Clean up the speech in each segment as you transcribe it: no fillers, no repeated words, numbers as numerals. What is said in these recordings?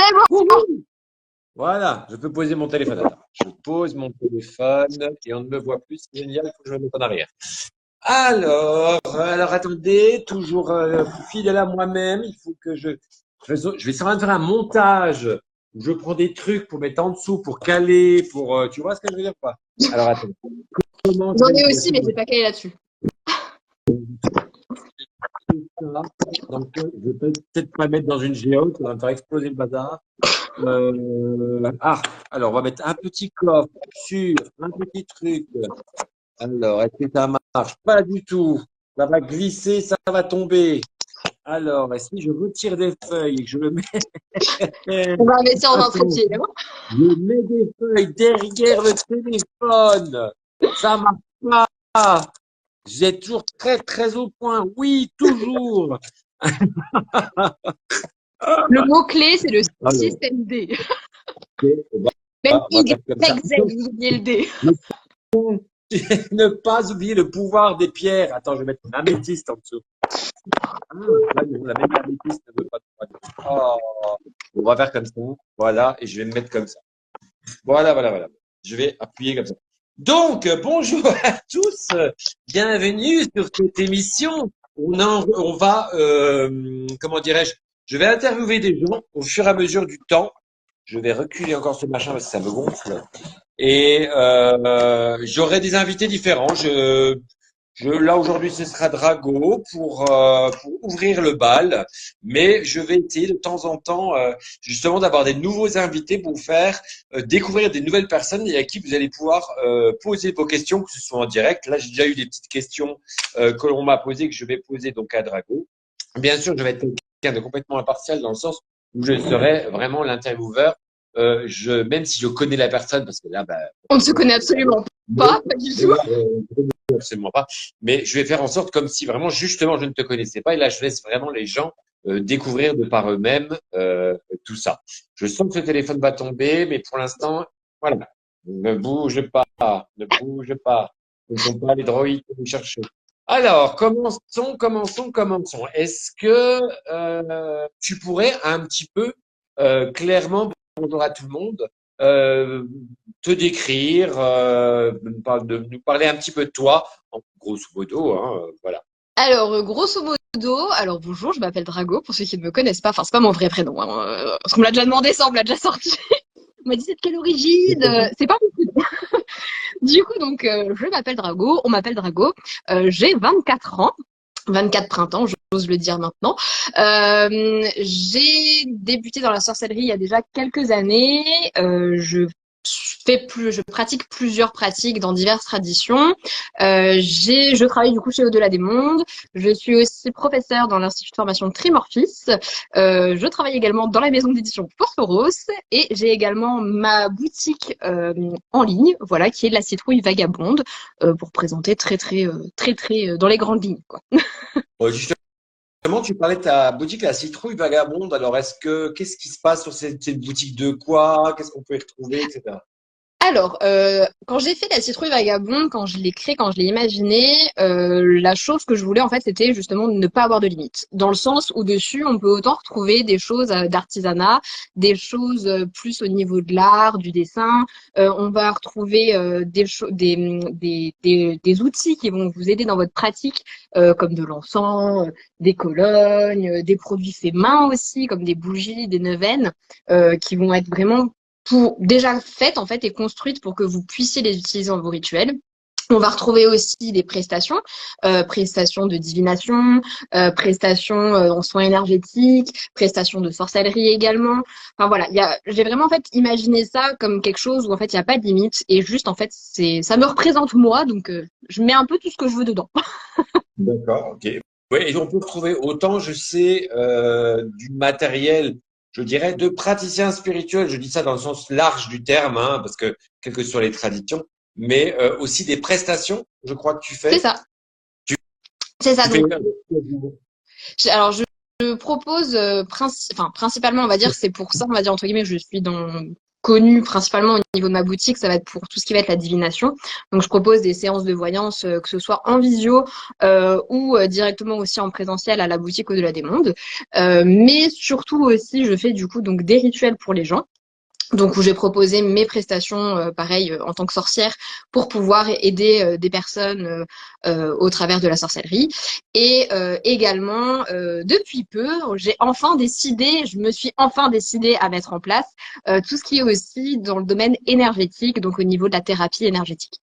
C'est bon. Wouhou. Voilà, je peux poser mon téléphone. Attends, je pose mon téléphone et on ne me voit plus. C'est génial, il faut que je me mette en arrière. Alors attendez, toujours fidèle à moi-même, il faut que je vais essayer de faire un montage où je prends des trucs pour mettre en dessous, pour caler, tu vois ce que je veux dire ou pas? Alors attends, comment je J'en vais ai le aussi, mais j'ai pas calé là-dessus. faire ça? Donc, je vais peut-être pas le mettre dans une géode, ça va me faire exploser le bazar. Alors on va mettre un petit coffre sur un petit truc. Alors, est-ce que ça marche? Pas du tout. Ça va glisser, ça va tomber. Alors, si je retire des feuilles et que je le mets, On va investir en attends, entretien. je mets des feuilles derrière le téléphone. Ça marche pas. J'ai toujours très, très au point. Oui, toujours. Le mot-clé, c'est le Alors, système D. Même on va Y, faire comme ça. Z, vous oubliez le D. Ne pas oublier le pouvoir des pierres. Attends, je vais mettre une améthyste en dessous. Ah, là, la même améthyste ne veut pas. Oh, on va faire comme ça. Voilà, et je vais me mettre comme ça. Voilà. Je vais appuyer comme ça. Donc, bonjour à tous. Bienvenue sur cette émission. On va, comment dirais-je, je vais interviewer des gens au fur et à mesure du temps. Je vais reculer encore ce machin parce que ça me gonfle. Et j'aurai des invités différents. Là aujourd'hui, ce sera Drago pour ouvrir le bal, mais je vais essayer de temps en temps justement d'avoir des nouveaux invités pour vous faire découvrir des nouvelles personnes et à qui vous allez pouvoir poser vos questions, que ce soit en direct. Là, j'ai déjà eu des petites questions que l'on m'a posées, que je vais poser donc à Drago. Bien sûr, je vais être quelqu'un de complètement impartial dans le sens où je serai vraiment l'intervieweur. Même si je connais la personne, parce que là, bah, On ne se connaît absolument pas du mais tout. là, absolument pas. Mais je vais faire en sorte comme si vraiment, justement, je ne te connaissais pas. Et là, je laisse vraiment les gens découvrir de par eux-mêmes tout ça. Je sens que ce téléphone va tomber, mais pour l'instant, voilà. Ne bouge pas, ne bouge pas. Ce ne sont pas les droïdes que vous cherchez. Alors, commençons. Est-ce que tu pourrais un petit peu clairement, bonjour à tout le monde, euh, te décrire, nous parler un petit peu de toi, en grosso modo, hein, voilà. Alors, grosso modo, alors bonjour, je m'appelle Drago, pour ceux qui ne me connaissent pas. Enfin, c'est pas mon vrai prénom, hein, parce qu'on me l'a déjà demandé, ça, on me l'a déjà sorti. On m'a dit, c'est de quelle origine? C'est pas beaucoup. Du coup, donc, je m'appelle Drago, on m'appelle Drago. J'ai 24 ans. 24 printemps, j'ose le dire maintenant. J'ai débuté dans la sorcellerie il y a déjà quelques années. Je pratique plusieurs pratiques dans diverses traditions. Je travaille du coup chez Au-delà des mondes. Je suis aussi professeure dans l'Institut de formation de Trimorphis. Je travaille également dans la maison d'édition Phosphoros et j'ai également ma boutique en ligne, voilà, qui est de la citrouille vagabonde, pour présenter très dans les grandes lignes, quoi. Justement, tu parlais de ta boutique, la citrouille vagabonde. Alors, qu'est-ce qui se passe sur cette boutique de quoi? Qu'est-ce qu'on peut y retrouver, etc. Alors, quand j'ai fait la citrouille vagabonde, quand je l'ai créée, quand je l'ai imaginée, la chose que je voulais en fait, c'était justement de ne pas avoir de limite. Dans le sens où dessus, on peut autant retrouver des choses d'artisanat, des choses plus au niveau de l'art, du dessin. On va retrouver des outils qui vont vous aider dans votre pratique, comme de l'encens, des colognes, des produits faits main aussi, comme des bougies, des neuvaines, qui vont être vraiment déjà faites en fait et construites pour que vous puissiez les utiliser dans vos rituels. On va retrouver aussi des prestations de divination, prestations en soins énergétiques, prestations de sorcellerie également. Enfin voilà, j'ai vraiment en fait imaginé ça comme quelque chose où en fait il n'y a pas de limite et juste en fait ça me représente moi donc je mets un peu tout ce que je veux dedans. D'accord, ok. Oui, et on peut retrouver autant, je sais, du matériel, je dirais, de praticiens spirituels. Je dis ça dans le sens large du terme, hein, parce que quelles que soient les traditions, mais aussi des prestations, je crois que tu C'est fais. ça, Tu, c'est ça. tu fais. Donc alors je propose principalement on va dire c'est pour ça on va dire entre guillemets je suis connu principalement au niveau de ma boutique, ça va être pour tout ce qui va être la divination. Donc, je propose des séances de voyance, que ce soit en visio ou directement aussi en présentiel à la boutique Au-delà des mondes. Mais surtout aussi, je fais du coup donc des rituels pour les gens. Donc où j'ai proposé mes prestations, pareil en tant que sorcière, pour pouvoir aider des personnes au travers de la sorcellerie. Et également, depuis peu, je me suis enfin décidée à mettre en place tout ce qui est aussi dans le domaine énergétique, donc au niveau de la thérapie énergétique.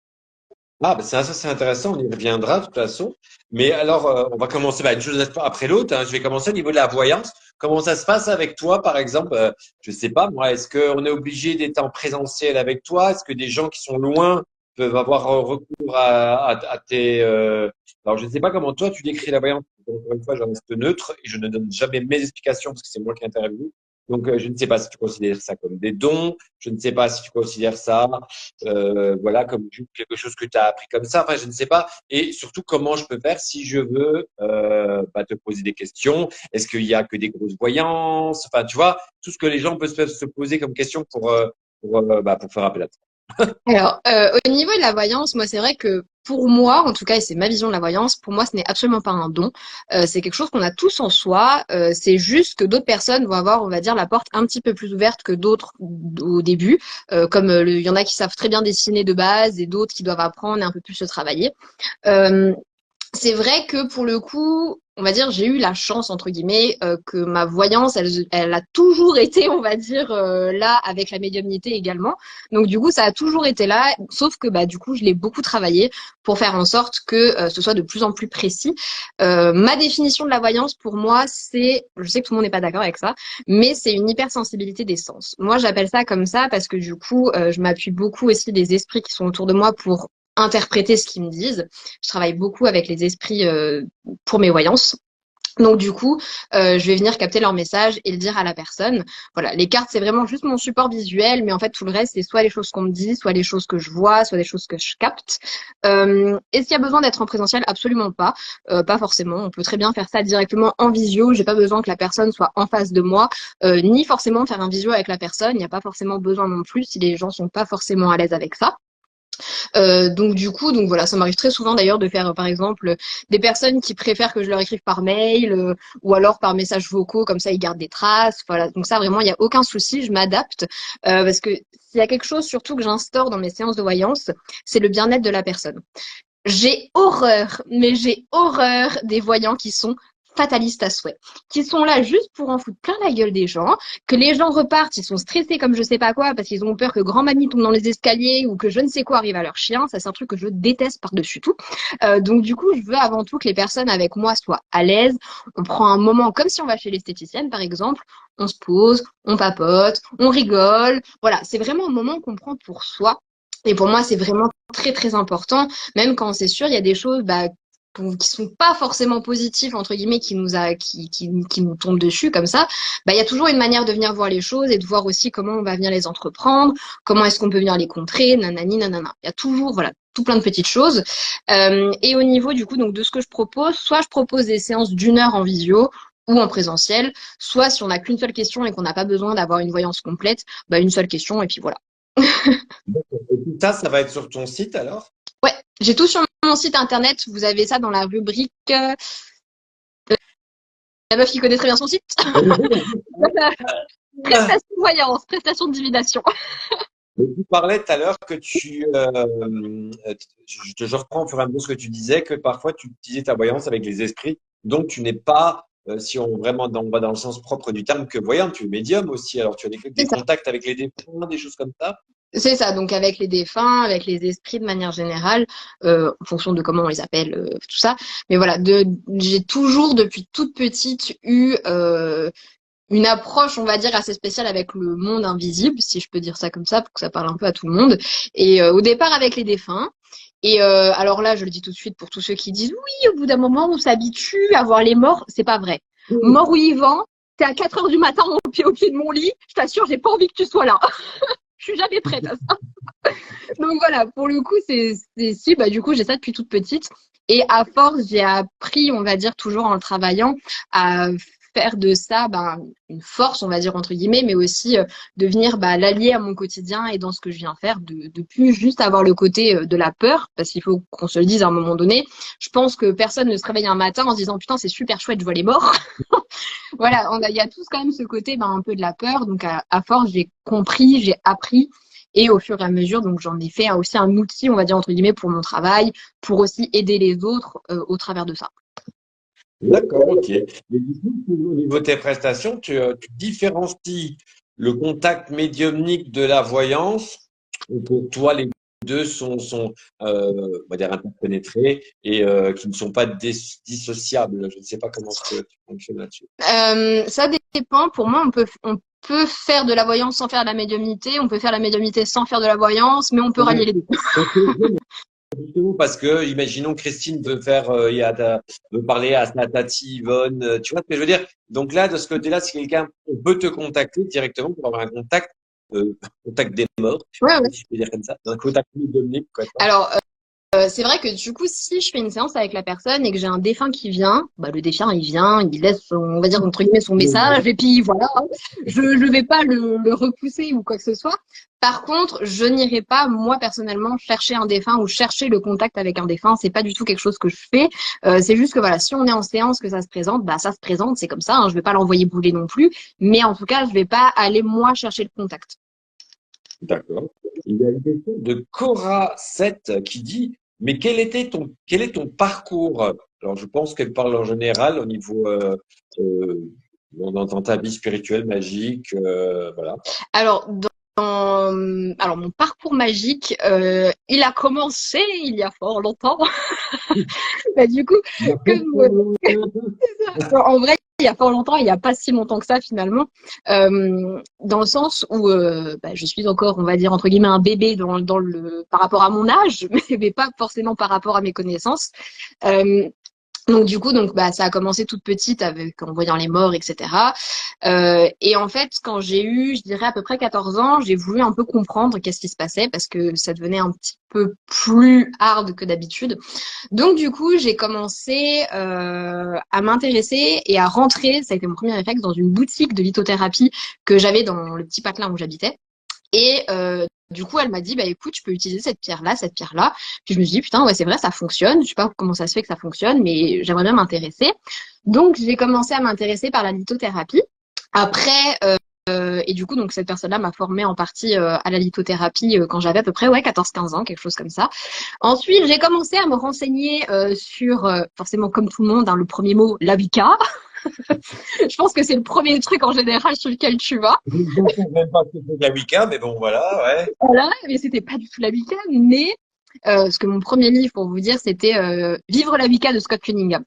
Ah, bah ça c'est intéressant, on y reviendra de toute façon. Mais alors, on va commencer une chose après l'autre, hein. Je vais commencer au niveau de la voyance. Comment ça se passe avec toi, par exemple? Je sais pas, moi, est-ce qu'on est obligé d'être en présentiel avec toi? Est-ce que des gens qui sont loin peuvent avoir recours à tes... Alors, je ne sais pas comment toi, tu décris la voyance. Encore une fois, je reste neutre et je ne donne jamais mes explications parce que c'est moi qui interviewe. Donc, je ne sais pas si tu considères ça comme des dons. Je ne sais pas si tu considères ça voilà, comme quelque chose que tu as appris comme ça. Enfin, je ne sais pas. Et surtout, comment je peux faire si je veux te poser des questions. Est-ce qu'il y a que des grosses voyances? Enfin, tu vois, tout ce que les gens peuvent se poser comme question pour faire appel à toi. Alors, au niveau de la voyance, moi, c'est vrai que pour moi, en tout cas, et c'est ma vision de la voyance, pour moi, ce n'est absolument pas un don. C'est quelque chose qu'on a tous en soi. C'est juste que d'autres personnes vont avoir, on va dire, la porte un petit peu plus ouverte que d'autres au début. Comme il y en a qui savent très bien dessiner de base et d'autres qui doivent apprendre et un peu plus se travailler. Euh, c'est vrai que pour le coup, on va dire, j'ai eu la chance, entre guillemets, que ma voyance, elle a toujours été, on va dire, là, avec la médiumnité également. Donc, du coup, ça a toujours été là, sauf que, bah, du coup, je l'ai beaucoup travaillé pour faire en sorte que ce soit de plus en plus précis. Ma définition de la voyance, pour moi, c'est, je sais que tout le monde n'est pas d'accord avec ça, mais c'est une hypersensibilité des sens. Moi, j'appelle ça comme ça parce que, du coup, je m'appuie beaucoup aussi des esprits qui sont autour de moi pour interpréter ce qu'ils me disent. Je travaille beaucoup avec les esprits pour mes voyances. Donc du coup, je vais venir capter leur message et le dire à la personne. Voilà, les cartes, c'est vraiment juste mon support visuel, mais en fait, tout le reste, c'est soit les choses qu'on me dit, soit les choses que je vois, soit les choses que je capte. Est-ce qu'il y a besoin d'être en présentiel? Absolument pas. Pas forcément. On peut très bien faire ça directement en visio. J'ai pas besoin que la personne soit en face de moi, ni forcément faire un visio avec la personne. Il n'y a pas forcément besoin non plus si les gens sont pas forcément à l'aise avec ça. Donc du coup, donc voilà, ça m'arrive très souvent d'ailleurs de faire par exemple des personnes qui préfèrent que je leur écrive par mail ou alors par messages vocaux, comme ça ils gardent des traces. Voilà, donc ça vraiment il y a aucun souci, je m'adapte parce que s'il y a quelque chose surtout que j'instaure dans mes séances de voyance, c'est le bien-être de la personne. J'ai horreur, mais j'ai horreur des voyants qui sont fatalistes à souhait, qui sont là juste pour en foutre plein la gueule des gens, que les gens repartent, ils sont stressés comme je sais pas quoi, parce qu'ils ont peur que grand-mamie tombe dans les escaliers ou que je ne sais quoi arrive à leur chien. Ça, c'est un truc que je déteste par-dessus tout. Donc, du coup, je veux avant tout que les personnes avec moi soient à l'aise. On prend un moment comme si on va chez l'esthéticienne, par exemple. On se pose, on papote, on rigole. Voilà, c'est vraiment un moment qu'on prend pour soi. Et pour moi, c'est vraiment très, très important. Même quand c'est sûr, il y a des choses qui sont pas forcément positives, entre guillemets, qui nous tombent dessus comme ça. Bah, il y a toujours une manière de venir voir les choses et de voir aussi comment on va venir les entreprendre, comment est-ce qu'on peut venir les contrer, nanani, nanana. Il y a toujours, voilà, tout plein de petites choses. Et au niveau, du coup, donc, de ce que je propose, soit je propose des séances d'1 heure en visio, ou en présentiel, soit si on n'a qu'une seule question et qu'on n'a pas besoin d'avoir une voyance complète, bah, une seule question et puis voilà. Et tout ça, ça va être sur ton site alors? Ouais, j'ai tout sur mon site internet. Vous avez ça dans la rubrique la meuf qui connaît très bien son site. Prestation de voyance, prestation de divination. Tu parlais tout à l'heure que je reprends au fur et à mesure ce que tu disais, que parfois tu utilisais ta voyance avec les esprits, donc tu n'es pas, si on vraiment on va dans le sens propre du terme, que voyant, tu es médium aussi, alors tu as des C'est ça. contacts avec les défunts, des choses comme ça. C'est ça, donc avec les défunts, avec les esprits de manière générale, en fonction de comment on les appelle, tout ça. Mais voilà, j'ai toujours depuis toute petite eu une approche, on va dire, assez spéciale avec le monde invisible, si je peux dire ça comme ça, pour que ça parle un peu à tout le monde. Et au départ avec les défunts. Et alors là, je le dis tout de suite pour tous ceux qui disent oui, au bout d'un moment, on s'habitue à voir les morts. C'est pas vrai. Mort ou vivant, t'es à 4 heures du matin au pied de mon lit. Je t'assure, j'ai pas envie que tu sois là. Je suis jamais prête à ça. Donc voilà, pour le coup, si, bah du coup, j'ai ça depuis toute petite. Et à force, j'ai appris, on va dire, toujours en travaillant, à faire de ça une force, on va dire entre guillemets, mais aussi de venir l'allier à mon quotidien et dans ce que je viens faire, de plus juste avoir le côté de la peur, parce qu'il faut qu'on se le dise à un moment donné. Je pense que personne ne se réveille un matin en se disant putain c'est super chouette, je vois les morts. Voilà, il y a tous quand même ce côté un peu de la peur. Donc à force j'ai compris, j'ai appris. Et au fur et à mesure, donc j'en ai fait aussi un outil, on va dire entre guillemets, pour mon travail, pour aussi aider les autres au travers de ça. D'accord, ok. Mais du coup, au niveau de tes prestations, tu différencies le contact médiumnique de la voyance, ou pour toi, les deux sont on va dire, interpénétrés et qui ne sont pas dissociables. Je ne sais pas comment tu fonctionnes là-dessus. Ça dépend. Pour moi, on peut faire de la voyance sans faire de la médiumnité. On peut faire la médiumnité sans faire de la voyance, mais on peut rallier les deux. Justement, parce que, imaginons, Christine veut faire, veut parler à sa tati Yvonne, tu vois ce que je veux dire? Donc là, de ce côté-là, si quelqu'un, on peut te contacter directement pour avoir un contact, contact des morts, Ouais, ouais. si je peux dire comme ça, un contact médiumnique, quoi. Alors, c'est vrai que du coup, si je fais une séance avec la personne et que j'ai un défunt qui vient, le défunt il vient, il laisse on va dire entre guillemets son message et puis voilà, je vais pas le repousser ou quoi que ce soit. Par contre, je n'irai pas moi personnellement chercher un défunt ou chercher le contact avec un défunt. C'est pas du tout quelque chose que je fais. C'est juste que voilà, si on est en séance que ça se présente, ça se présente, c'est comme ça. Hein, je vais pas l'envoyer bouler non plus, mais en tout cas, je vais pas aller moi chercher le contact. D'accord. Il y a une question de Cora 7 qui dit, mais quel est ton parcours? Alors, je pense qu'elle parle en général au niveau, dans ta vie spirituelle, magique, voilà. Alors, alors mon parcours magique, il a commencé il y a fort longtemps. Du coup, en vrai, il y a fort longtemps, il n'y a pas si longtemps que ça finalement, dans le sens où je suis encore, on va dire entre guillemets, un bébé par rapport à mon âge, mais pas forcément par rapport à mes connaissances. Donc du coup, ça a commencé toute petite en voyant les morts, etc. Et en fait, quand j'ai eu, je dirais à peu près 14 ans, j'ai voulu un peu comprendre qu'est-ce qui se passait parce que ça devenait un petit peu plus hard que d'habitude. Donc du coup, j'ai commencé à m'intéresser et à rentrer, ça a été mon premier réflexe, dans une boutique de lithothérapie que j'avais dans le petit patelin où j'habitais. Et du coup, elle m'a dit, écoute, tu peux utiliser cette pierre-là, cette pierre-là. Puis je me suis dit, putain, ouais, c'est vrai, ça fonctionne. Je sais pas comment ça se fait que ça fonctionne, mais j'aimerais bien m'intéresser. Donc, j'ai commencé à m'intéresser par la lithothérapie. Après, et du coup, donc cette personne-là m'a formée en partie à la lithothérapie quand j'avais à peu près 14-15 ans, quelque chose comme ça. Ensuite, j'ai commencé à me renseigner sur, forcément comme tout le monde, le premier mot, la Wicca. Je pense que c'est le premier truc en général sur lequel tu vas. Je ne sais même pas ce que c'est que la Wicca, mais bon, voilà, ouais. Voilà, mais c'était pas du tout la Wicca, mais ce que mon premier livre, pour vous dire, c'était Vivre la Wicca de Scott Cunningham,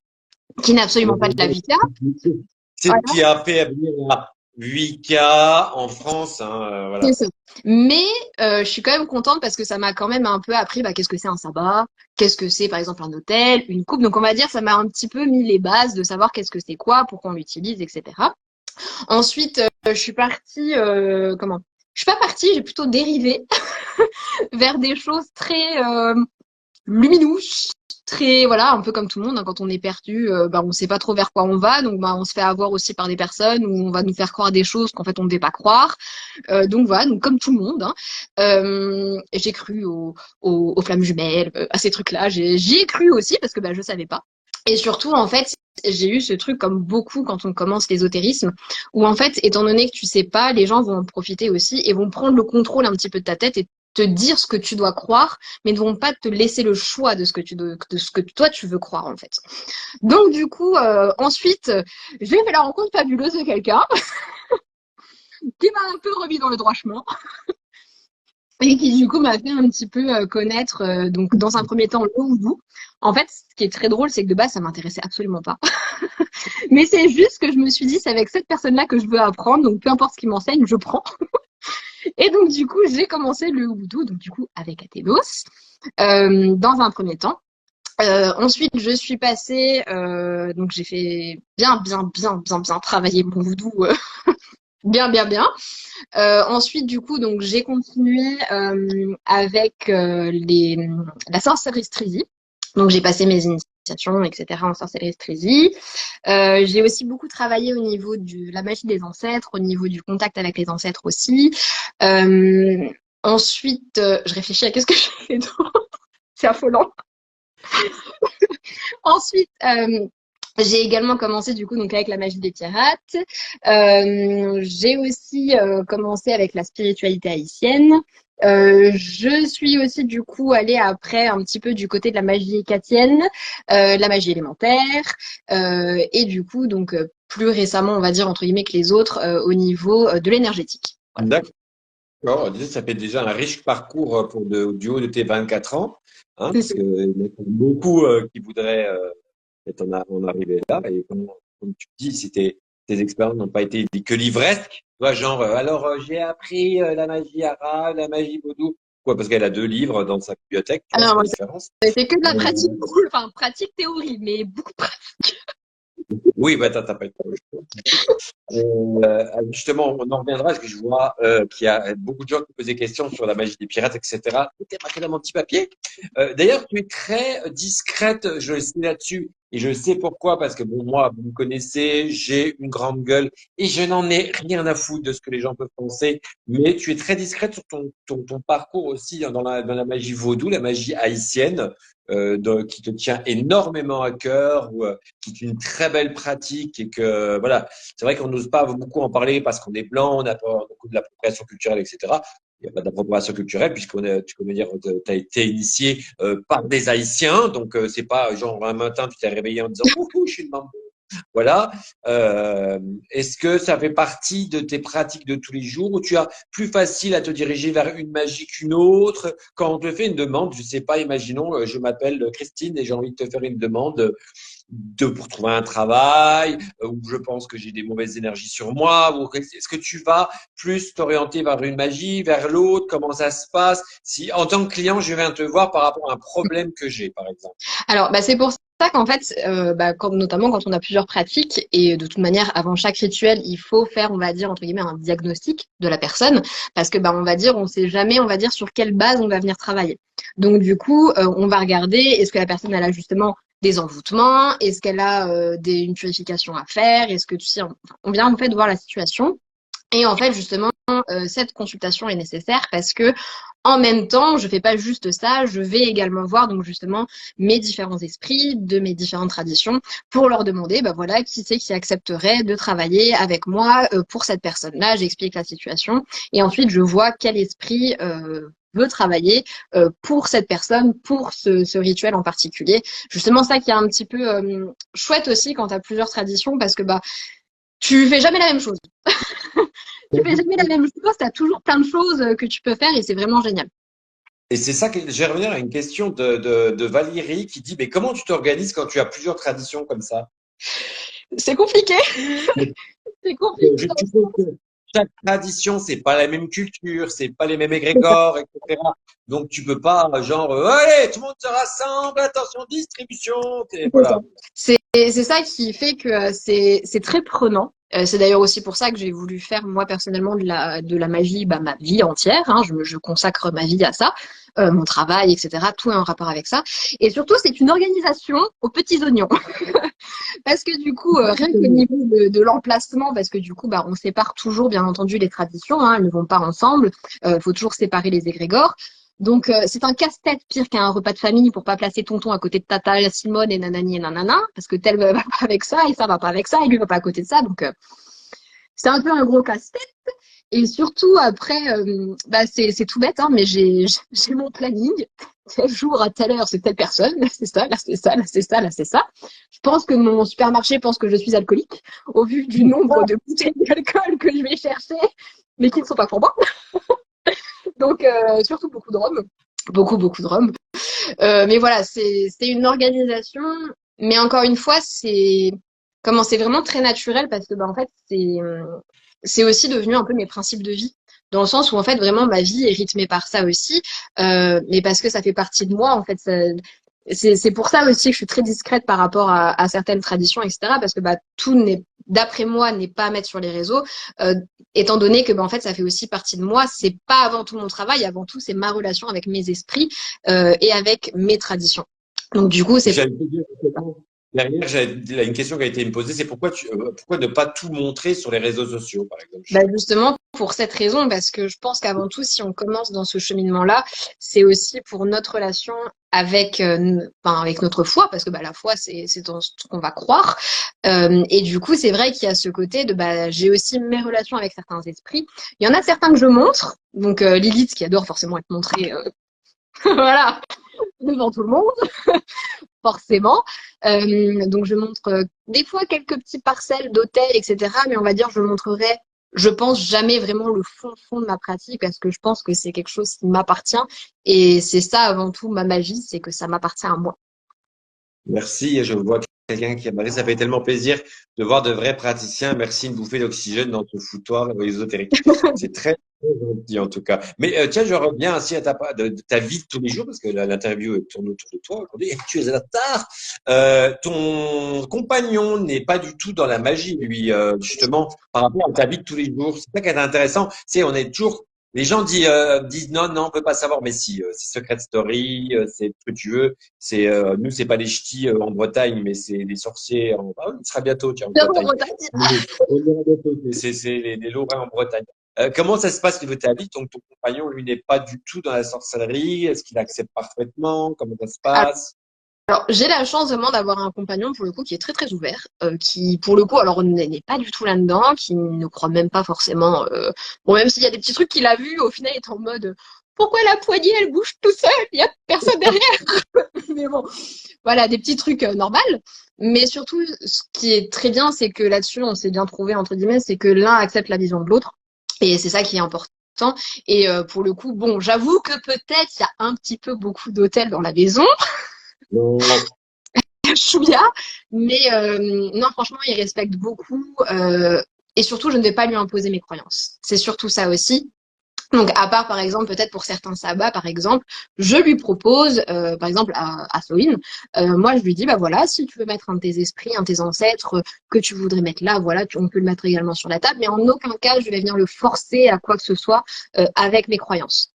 qui n'est absolument pas de la Wicca. C'est ce qui a fait venir la Wicca en France, hein, voilà. C'est ça. Mais je suis quand même contente parce que ça m'a quand même un peu appris qu'est-ce que c'est un sabbat, qu'est-ce que c'est par exemple un hôtel, une coupe. Donc on va dire ça m'a un petit peu mis les bases de savoir qu'est-ce que c'est quoi, pourquoi on l'utilise, etc. Ensuite, je suis partie, comment? Je suis pas partie, j'ai plutôt dérivé vers des choses très luminous, très voilà, un peu comme tout le monde. Hein, quand on est perdu, on sait pas trop vers quoi on va, donc on se fait avoir aussi par des personnes où on va nous faire croire des choses qu'en fait on ne devait pas croire. Donc voilà, donc comme tout le monde. Hein, j'ai cru aux flammes jumelles, à ces trucs-là. J'y ai cru aussi parce que je savais pas. Et surtout, en fait, j'ai eu ce truc comme beaucoup quand on commence l'ésotérisme, où en fait, étant donné que tu sais pas, les gens vont en profiter aussi et vont prendre le contrôle un petit peu de ta tête et te dire ce que tu dois croire, mais ne vont pas te laisser le choix de ce que toi tu veux croire en fait. Donc du coup, ensuite, j'ai fait la rencontre fabuleuse de quelqu'un qui m'a un peu remis dans le droit chemin. Et qui du coup m'a fait un petit peu connaître, donc dans un premier temps le houdou. En fait, ce qui est très drôle, c'est que de base, ça m'intéressait absolument pas. Mais c'est juste que je me suis dit, c'est avec cette personne-là que je veux apprendre, donc peu importe ce qu'il m'enseigne, je prends. Et donc du coup, j'ai commencé le houdou, donc du coup avec Athénos, dans un premier temps. Ensuite, je suis passée, donc j'ai fait bien travailler mon voodoo, bien. Ensuite, du coup, donc j'ai continué avec la sorcellerie. Donc j'ai passé mes etc. en sorcellerie-strésie. J'ai aussi beaucoup travaillé au niveau de la magie des ancêtres, au niveau du contact avec les ancêtres aussi. Ensuite, je réfléchis à qu'est-ce que j'ai fait d'autre. C'est affolant. Ensuite, j'ai également commencé du coup donc avec la magie des pirates. J'ai aussi commencé avec la spiritualité haïtienne. Je suis aussi du coup allée après un petit peu du côté de la magie écatienne, la magie élémentaire, et du coup donc plus récemment on va dire entre guillemets que les autres au niveau de l'énergétique. Voilà. D'accord. Ça fait déjà un riche parcours du haut de tes 24 ans, hein, parce que il y en a beaucoup qui voudraient en arriver là. Et comme tu dis, si tes expériences n'ont pas été que livresques, tu vois, genre, j'ai appris la magie arabe, la magie vaudou. Quoi, parce qu'elle a 2 livres dans sa bibliothèque, tu vois, c'est Alors, la différence. c'est que de la pratique, Euh, enfin pratique théorie, mais beaucoup de pratique. oui, bah, t'as pas été. Justement, on en reviendra parce que je vois qu'il y a beaucoup de gens qui posent des questions sur la magie des pirates, etc. Tout est marqué dans mon petit papier. D'ailleurs, tu es très discrète, je le sais là-dessus. Et je sais pourquoi, parce que bon, moi, vous me connaissez, j'ai une grande gueule et je n'en ai rien à foutre de ce que les gens peuvent penser. Mais tu es très discrète sur ton parcours aussi, hein, dans la magie vaudou, la magie haïtienne, qui te tient énormément à cœur, qui est une très belle pratique et que, voilà, c'est vrai qu'on n'ose pas beaucoup en parler parce qu'on est blanc, on a peur beaucoup de l'appropriation culturelle, etc. Il n'y a pas d'appropriation culturelle tu connais dire, tu as été initié par des Haïtiens, donc c'est pas genre un matin tu t'es réveillé en disant coucou, je suis une mambo. Voilà. Est-ce que ça fait partie de tes pratiques de tous les jours ou tu as plus facile à te diriger vers une magie qu'une autre quand on te fait une demande, je sais pas, imaginons, je m'appelle Christine et j'ai envie de te faire une demande pour trouver un travail, où je pense que j'ai des mauvaises énergies sur moi, ou est-ce que tu vas plus t'orienter vers une magie, vers l'autre, comment ça se passe? Si en tant que client, je viens te voir par rapport à un problème que j'ai, par exemple. Alors, bah, c'est pour ça qu'en fait, notamment quand on a plusieurs pratiques, et de toute manière, avant chaque rituel, il faut faire, on va dire, entre guillemets, un diagnostic de la personne, parce que, bah, on va dire, on sait jamais, on va dire, sur quelle base on va venir travailler. Donc, du coup, on va regarder, est-ce que la personne, elle a justement des envoûtements, est-ce qu'elle a une purification à faire, est-ce que tu sais, on vient en fait voir la situation. Et en fait, justement, cette consultation est nécessaire parce que en même temps, je fais pas juste ça, je vais également voir donc justement mes différents esprits de mes différentes traditions pour leur demander, bah voilà, qui c'est qui accepterait de travailler avec moi pour cette personne-là. J'explique la situation et ensuite je vois quel esprit veut travailler pour cette personne, pour ce rituel en particulier. Justement, ça qui est un petit peu chouette aussi quand tu as plusieurs traditions parce que bah tu fais jamais la même chose. Tu fais jamais la même chose, tu as toujours plein de choses que tu peux faire et c'est vraiment génial. Et c'est ça que je vais revenir à une question de Valérie qui dit, mais comment tu t'organises quand tu as plusieurs traditions comme ça? C'est compliqué, c'est compliqué. Je suppose que chaque tradition, c'est pas la même culture, c'est pas les mêmes égrégores, etc. Donc tu peux pas, genre, allez, tout le monde se rassemble, attention, distribution, et voilà. C'est ça qui fait que c'est très prenant. C'est d'ailleurs aussi pour ça que j'ai voulu faire moi personnellement de la magie bah, ma vie entière. Hein. Je consacre ma vie à ça, mon travail, etc. Tout est en rapport avec ça. Et surtout, c'est une organisation aux petits oignons. Parce que du coup, rien qu'au niveau de l'emplacement, parce que du coup, bah, on sépare toujours, bien entendu, les traditions. Hein, elles ne vont pas ensemble. Faut toujours séparer les égrégores. Donc, c'est un casse-tête pire qu'un repas de famille pour pas placer tonton à côté de tata Simone et nanani et nanana, parce que tel va pas avec ça et ça va pas avec ça et lui va pas à côté de ça. Donc, c'est un peu un gros casse-tête. Et surtout, après, bah, c'est tout bête, hein, mais j'ai mon planning. Tel jour à telle heure, c'est telle personne. Là, c'est ça, là, c'est ça, là, c'est ça, là, c'est ça. Je pense que mon supermarché pense que je suis alcoolique au vu du nombre de bouteilles d'alcool que je vais chercher, mais qui ne sont pas pour moi. Donc, surtout beaucoup de rhum. Beaucoup, beaucoup de rhum. Mais voilà, c'est une organisation. Mais encore une fois, c'est vraiment très naturel parce que, bah, en fait, c'est aussi devenu un peu mes principes de vie. Dans le sens où, en fait, vraiment, ma vie est rythmée par ça aussi. Mais parce que ça fait partie de moi, en fait. C'est pour ça aussi que je suis très discrète par rapport à certaines traditions, etc. Parce que bah, tout n'est, d'après moi, n'est pas à mettre sur les réseaux, étant donné que bah, en fait, ça fait aussi partie de moi. C'est pas avant tout mon travail, avant tout, c'est ma relation avec mes esprits et avec mes traditions. Donc du coup, c'est J'allais te dire, derrière, il y a une question qui a été me posée, c'est pourquoi ne pas tout montrer sur les réseaux sociaux, par exemple? bah justement pour cette raison, parce que je pense qu'avant tout, si on commence dans ce cheminement-là, c'est aussi pour notre relation avec, enfin, avec notre foi, parce que bah, la foi, c'est dans ce qu'on va croire. Et du coup, c'est vrai qu'il y a ce côté de bah, j'ai aussi mes relations avec certains esprits. Il y en a certains que je montre, donc Lilith qui adore forcément être montrée, voilà, devant tout le monde, forcément. Donc je montre des fois quelques petits parcelles d'hôtels, etc. Mais on va dire je montrerai, je pense jamais vraiment le fond de ma pratique parce que je pense que c'est quelque chose qui m'appartient et c'est ça avant tout ma magie, c'est que ça m'appartient à moi. Merci, et je vois quelqu'un qui a marqué. Ça fait tellement plaisir de voir de vrais praticiens. Merci, une bouffée d'oxygène dans ce foutoir ésotérique. C'est très, très gentil en tout cas. Mais tiens, je reviens ainsi à de ta vie de tous les jours, parce que l'interview tourne autour de toi aujourd'hui. Et tu es à la tard. Ton compagnon n'est pas du tout dans la magie, lui, justement, par rapport à ta vie de tous les jours. C'est ça qui est intéressant. C'est on est toujours les gens disent non, non, on peut pas savoir, mais si, c'est Secret Story, c'est ce que tu veux. C'est nous, c'est pas les ch'tis en Bretagne, mais c'est les sorciers. Ah, il sera bientôt, tiens, en Bien en Bretagne. Bretagne. On ira bientôt, c'est les Lorrains en Bretagne. Comment ça se passe au niveau de ta vie? Donc ton compagnon, lui, n'est pas du tout dans la sorcellerie. Est-ce qu'il accepte parfaitement? Comment ça se passe? Alors, j'ai la chance vraiment d'avoir un compagnon pour le coup qui est très très ouvert, qui pour le coup alors n'est pas du tout là-dedans, qui ne croit même pas forcément. Bon, même s'il y a des petits trucs qu'il a vus, au final il est en mode pourquoi la poignée elle bouge tout seul, il y a personne derrière. Mais bon, voilà des petits trucs normaux. Mais surtout, ce qui est très bien, c'est que là-dessus on s'est bien trouvé entre guillemets, c'est que l'un accepte la vision de l'autre, et c'est ça qui est important. Et pour le coup, bon, j'avoue que peut-être il y a un petit peu beaucoup d'hôtels dans la maison. Non. Chouïa, mais non, franchement, il respecte beaucoup. Et surtout, je ne vais pas lui imposer mes croyances. C'est surtout ça aussi. Donc, à part, par exemple, peut-être pour certains sabbats, par exemple, je lui propose, par exemple, à Halloween, moi, je lui dis, bah voilà, si tu veux mettre un de tes esprits, un de tes ancêtres, que tu voudrais mettre là, voilà, on peut le mettre également sur la table, mais en aucun cas, je vais venir le forcer à quoi que ce soit avec mes croyances.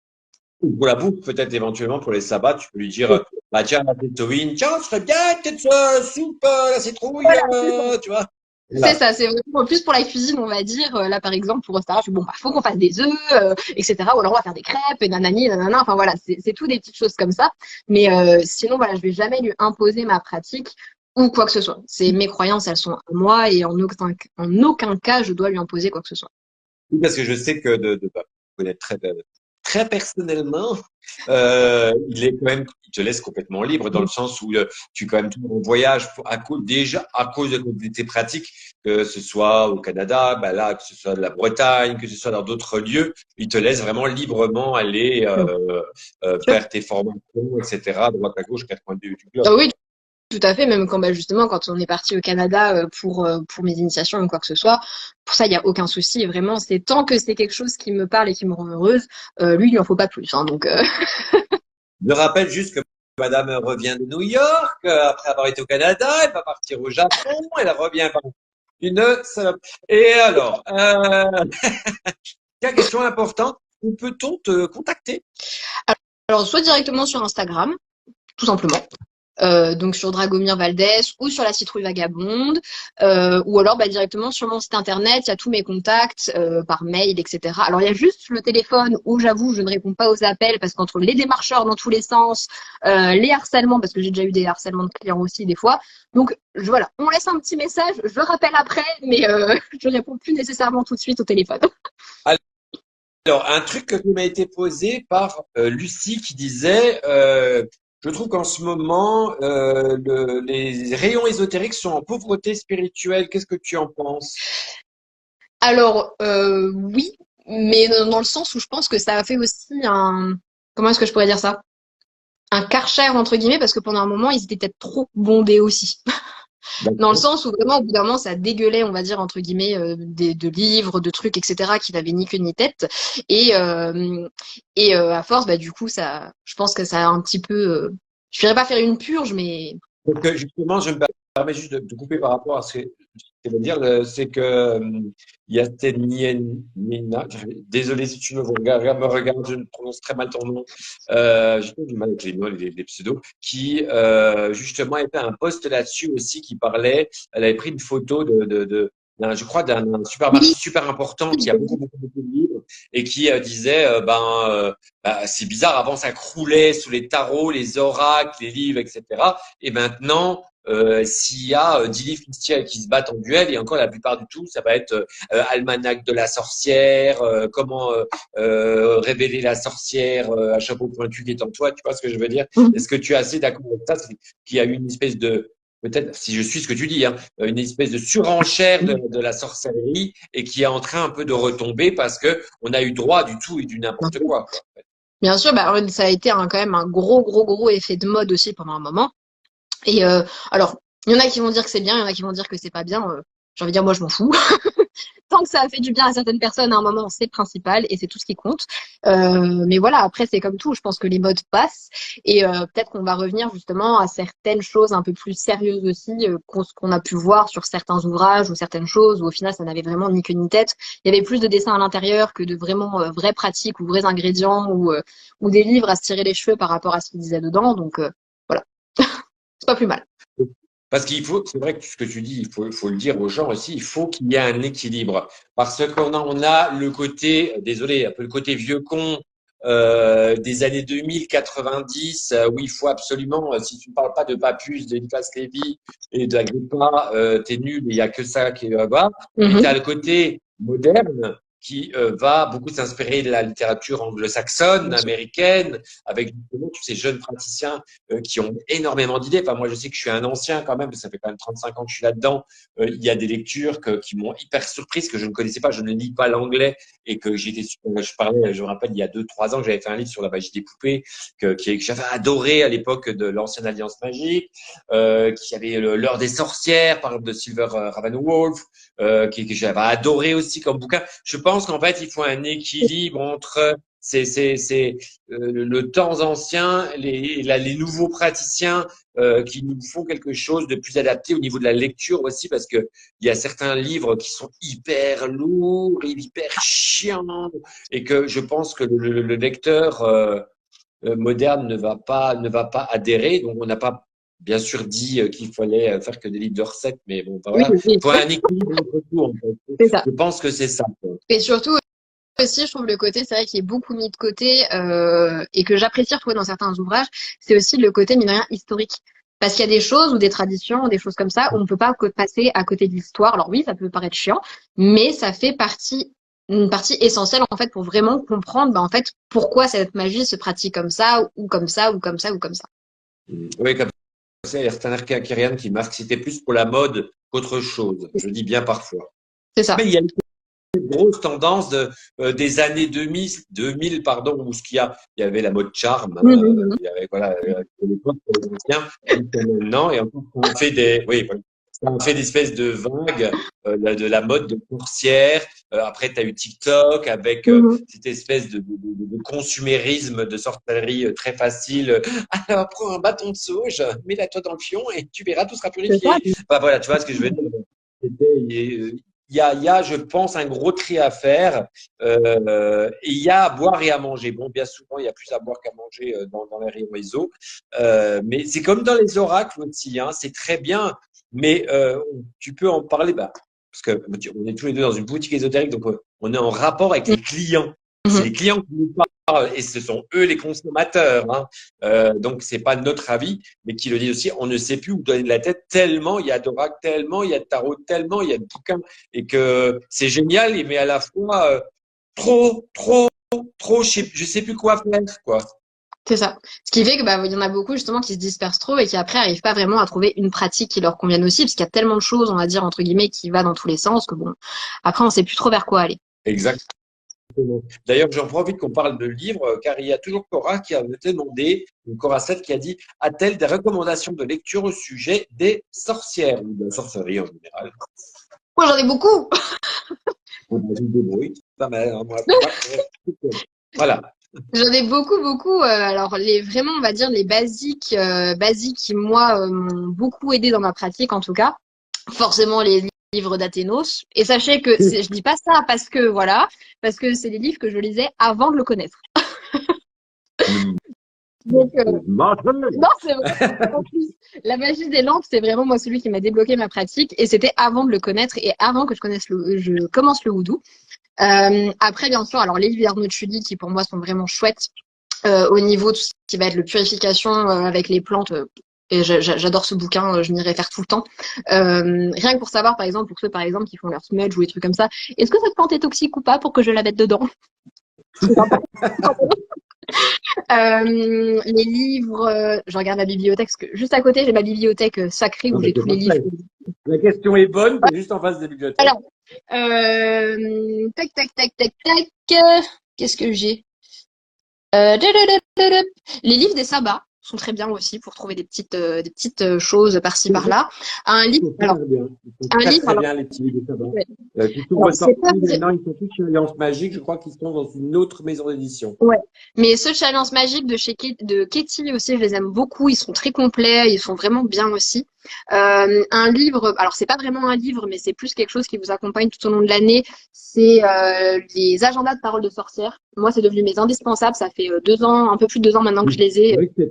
Pour la bouffe, peut-être éventuellement pour les sabbats, tu peux lui dire, bah tiens, la Tatooine, tiens, ce serait bien peut-être soupe, la citrouille, Voilà, tu vois. c'est Voilà. ça, c'est vraiment plus pour la cuisine, on va dire. Là, par exemple, pour Ostara, je dis, bon, bah, faut qu'on fasse des œufs, etc. Ou alors, on va faire des crêpes, et nanani, nanana. Enfin, voilà, c'est tout des petites choses comme ça. Mais sinon, voilà, je vais jamais lui imposer ma pratique ou quoi que ce soit. C'est mes croyances, elles sont à moi et en aucun cas, je dois lui imposer quoi que ce soit. Oui, parce que je sais que bah, connaître très personnellement, il te laisse complètement libre dans le sens où tu es quand même toujours en voyage déjà à cause de tes pratiques, que ce soit au Canada, bah là, que ce soit de la Bretagne, que ce soit dans d'autres lieux, il te laisse vraiment librement aller faire tes formations, etc., à droite à gauche, quatre coins du globe. Oui, tout à fait, même quand bah, justement quand on est parti au Canada pour mes initiations ou quoi que ce soit, pour ça il n'y a aucun souci. Et vraiment, c'est tant que c'est quelque chose qui me parle et qui me rend heureuse, lui il lui en faut pas plus. Hein, donc Je rappelle juste que Madame revient de New York après avoir été au Canada, elle va partir au Japon, elle revient par une salope. Et alors, tiens, question importante, où peut-on te contacter? alors soit directement sur Instagram, tout simplement. Donc sur Dragomir Valdès ou sur la citrouille vagabonde, ou alors bah, directement sur mon site internet, il y a tous mes contacts par mail, etc. Alors il y a juste le téléphone où j'avoue je ne réponds pas aux appels parce qu'entre les démarcheurs dans tous les sens, les harcèlements, parce que j'ai déjà eu des harcèlements de clients aussi des fois, donc voilà, on laisse un petit message, je rappelle après, mais je réponds plus nécessairement tout de suite au téléphone. Alors, un truc qui m'a été posé par Lucie qui disait, je trouve qu'en ce moment, les rayons ésotériques sont en pauvreté spirituelle. Qu'est-ce que tu en penses? Alors oui, mais dans le sens où je pense que ça a fait aussi un, comment est-ce que je pourrais dire ça? Un Karcher entre guillemets parce que pendant un moment ils étaient peut-être trop bondés aussi dans le D'accord. sens où vraiment au bout d'un moment ça dégueulait on va dire entre guillemets de livres de trucs etc qui n'avaient ni queue ni tête et à force bah du coup ça je pense que ça a un petit peu je dirais pas faire une purge mais Donc, justement, je me permets juste de couper par rapport à ce que je veux dire, c'est que Nina, désolé si tu me regardes, je prononce très mal ton nom, j'ai du mal avec les noms, les pseudos, qui justement a fait un post là-dessus aussi qui parlait, elle avait pris une photo je crois d'un supermarché super important qui a beaucoup de livres et qui disait c'est bizarre, avant ça croulait sous les tarots, les oracles, les livres, etc. Et maintenant, s'il y a 10 livres qui se battent en duel, et encore la plupart du tout, ça va être Almanach de la sorcière, comment révéler la sorcière à chapeau pointu qui est en toi, tu vois ce que je veux dire? Est-ce que tu es assez d'accord avec ça, qu'il y a eu une espèce de, peut-être, si je suis ce que tu dis, hein, une espèce de surenchère de la sorcellerie et qui est en train un peu de retomber parce que on a eu droit du tout et du n'importe quoi. Bien sûr, ça a été quand même un gros effet de mode aussi pendant un moment. Et alors, il y en a qui vont dire que c'est bien, il y en a qui vont dire que c'est pas bien. J'ai envie de dire, moi, je m'en fous. Tant que ça a fait du bien à certaines personnes à un moment, c'est principal et c'est tout ce qui compte. Mais voilà, après, c'est comme tout. Je pense que les modes passent et peut-être qu'on va revenir justement à certaines choses un peu plus sérieuses aussi qu'on a pu voir sur certains ouvrages ou certaines choses où au final, ça n'avait vraiment ni queue ni tête. Il y avait plus de dessins à l'intérieur que de vraiment vraies pratiques ou vrais ingrédients ou des livres à se tirer les cheveux par rapport à ce qu'ils disaient dedans. Donc voilà, c'est pas plus mal. Parce qu'il faut, c'est vrai que ce que tu dis, il faut le dire aux gens aussi, il faut qu'il y ait un équilibre. Parce qu'on a le côté, désolé, un peu le côté vieux con des années 2000, 90, où il faut absolument, si tu ne parles pas de Papus, de Nicolas Lévy et d'Agrippa, t'es nul, il n'y a que ça qui va. Et tu as le côté moderne qui va beaucoup s'inspirer de la littérature anglo-saxonne, américaine, avec justement tous ces jeunes praticiens qui ont énormément d'idées. Enfin, moi, je sais que je suis un ancien quand même, ça fait quand même 35 ans que je suis là-dedans. Il y a des lectures qui m'ont hyper surprise, que je ne connaissais pas. Je ne lis pas l'anglais et que je me rappelle, il y a 2-3 ans, que j'avais fait un livre sur la magie des poupées que j'avais adoré à l'époque de l'ancienne Alliance Magique, qui avait l'heure des sorcières, par exemple, de Silver Ravenwolf, que j'avais adoré aussi comme bouquin. Je pense qu'en fait, il faut un équilibre entre le temps ancien, les nouveaux praticiens qui nous font quelque chose de plus adapté au niveau de la lecture aussi, parce que il y a certains livres qui sont hyper lourds, hyper chiants, et que je pense que le lecteur moderne ne va pas adhérer. Donc, on n'a pas bien sûr dit qu'il fallait faire que des livres de recettes, mais bon, Oui, voilà. Il faut un équilibre entre tout, en fait. c'est ça. Je pense que c'est ça. Et surtout aussi, je trouve le côté, c'est vrai, qui est beaucoup mis de côté et que j'apprécie retrouver dans certains ouvrages, c'est aussi le côté, mine de rien, historique. Parce qu'il y a des choses ou des traditions ou des choses comme ça où on ne peut pas passer à côté de l'histoire. Alors oui, ça peut paraître chiant, mais ça fait une partie essentielle en fait pour vraiment comprendre en fait pourquoi cette magie se pratique comme ça ou comme ça ou comme ça ou comme ça. Oui, comme ça, il y a certains Kyrian qui marquent, c'était plus pour la mode qu'autre chose. Je dis bien parfois. C'est ça. Mais il y a une grosse tendance des années 2000 pardon, où il y avait la mode charme, il y avait, voilà, l'époque pour les anciens, maintenant, et encore, on fait des espèces de vagues de la mode de coursière. Après, tu as eu TikTok avec cette espèce de consumérisme, de sorcellerie très facile. Alors, prends un bâton de sauge, mets-la toi dans le fion et tu verras, tout sera purifié. Enfin, voilà, tu vois ce que je veux dire. Il y a, je pense, un gros tri à faire. Et il y a à boire et à manger. Bon, bien souvent, il y a plus à boire qu'à manger dans les rayons ISO. Mais c'est comme dans les oracles aussi, hein, c'est très bien. Mais tu peux en parler, parce que on est tous les deux dans une boutique ésotérique, donc on est en rapport avec les clients. C'est les clients qui nous parlent et ce sont eux les consommateurs. Hein. Donc c'est pas notre avis, mais qui le disent aussi. On ne sait plus où donner de la tête tellement il y a d'oracles, tellement il y a de tarot, tellement il y a de bouquins et que c'est génial, mais à la fois trop, je sais plus quoi faire, quoi. C'est ça. Ce qui fait que il y en a beaucoup justement qui se dispersent trop et qui après arrivent pas vraiment à trouver une pratique qui leur convienne aussi, parce qu'il y a tellement de choses, on va dire entre guillemets, qui va dans tous les sens que bon, après on sait plus trop vers quoi aller. Exactement. D'ailleurs, j'en profite qu'on parle de livres, car il y a toujours Cora qui a demandé, une Cora 7 qui a dit, a-t-elle des recommandations de lecture au sujet des sorcières ou de la sorcellerie en général? Moi j'en ai beaucoup. On me débrouille. Pas mal, hein, moi, voilà. J'en ai beaucoup, beaucoup. Alors, vraiment, on va dire les basiques qui, moi, m'ont beaucoup aidé dans ma pratique, en tout cas. Forcément, les livres d'Athénos. Et sachez que je dis pas ça parce que c'est des livres que je lisais avant de le connaître. Donc, non, c'est vrai. En plus, la magie des lampes, c'est vraiment moi celui qui m'a débloqué ma pratique. Et c'était avant de le connaître et avant que je commence le houdou. Après, bien sûr, alors les livres d'Arnaud Tully qui pour moi sont vraiment chouettes au niveau de tout ce qui va être le purification avec les plantes. Et j'adore ce bouquin, je m'y réfère tout le temps. Rien que pour savoir, par exemple, pour ceux par exemple qui font leur smudge ou des trucs comme ça, est-ce que cette plante est toxique ou pas pour que je la mette dedans? Les livres, je regarde ma bibliothèque, parce que juste à côté, j'ai ma bibliothèque sacrée où j'ai tous les livres. La question est bonne, t'es juste en face des bibliothèques. Alors, tac, tac, tac, tac, tac. Qu'est-ce que j'ai? Les livres des sabbats sont très bien aussi pour trouver des petites choses par-ci par-là. Un livre, alors, très bien les petits livres de sabbat. Ouais. Qui sont ressortis maintenant, ils sont tous chez Alliance Magique, je crois qu'ils sont dans une autre maison d'édition. Ouais. Mais ce challenge magique de Katie aussi, je les aime beaucoup. Ils sont très complets, ils sont vraiment bien aussi. Un livre, alors c'est pas vraiment un livre, mais c'est plus quelque chose qui vous accompagne tout au long de l'année. C'est les agendas de paroles de sorcières. Moi, c'est devenu mes indispensables. Ça fait 2 ans, un peu plus de 2 ans maintenant que je les ai. Oui, t'es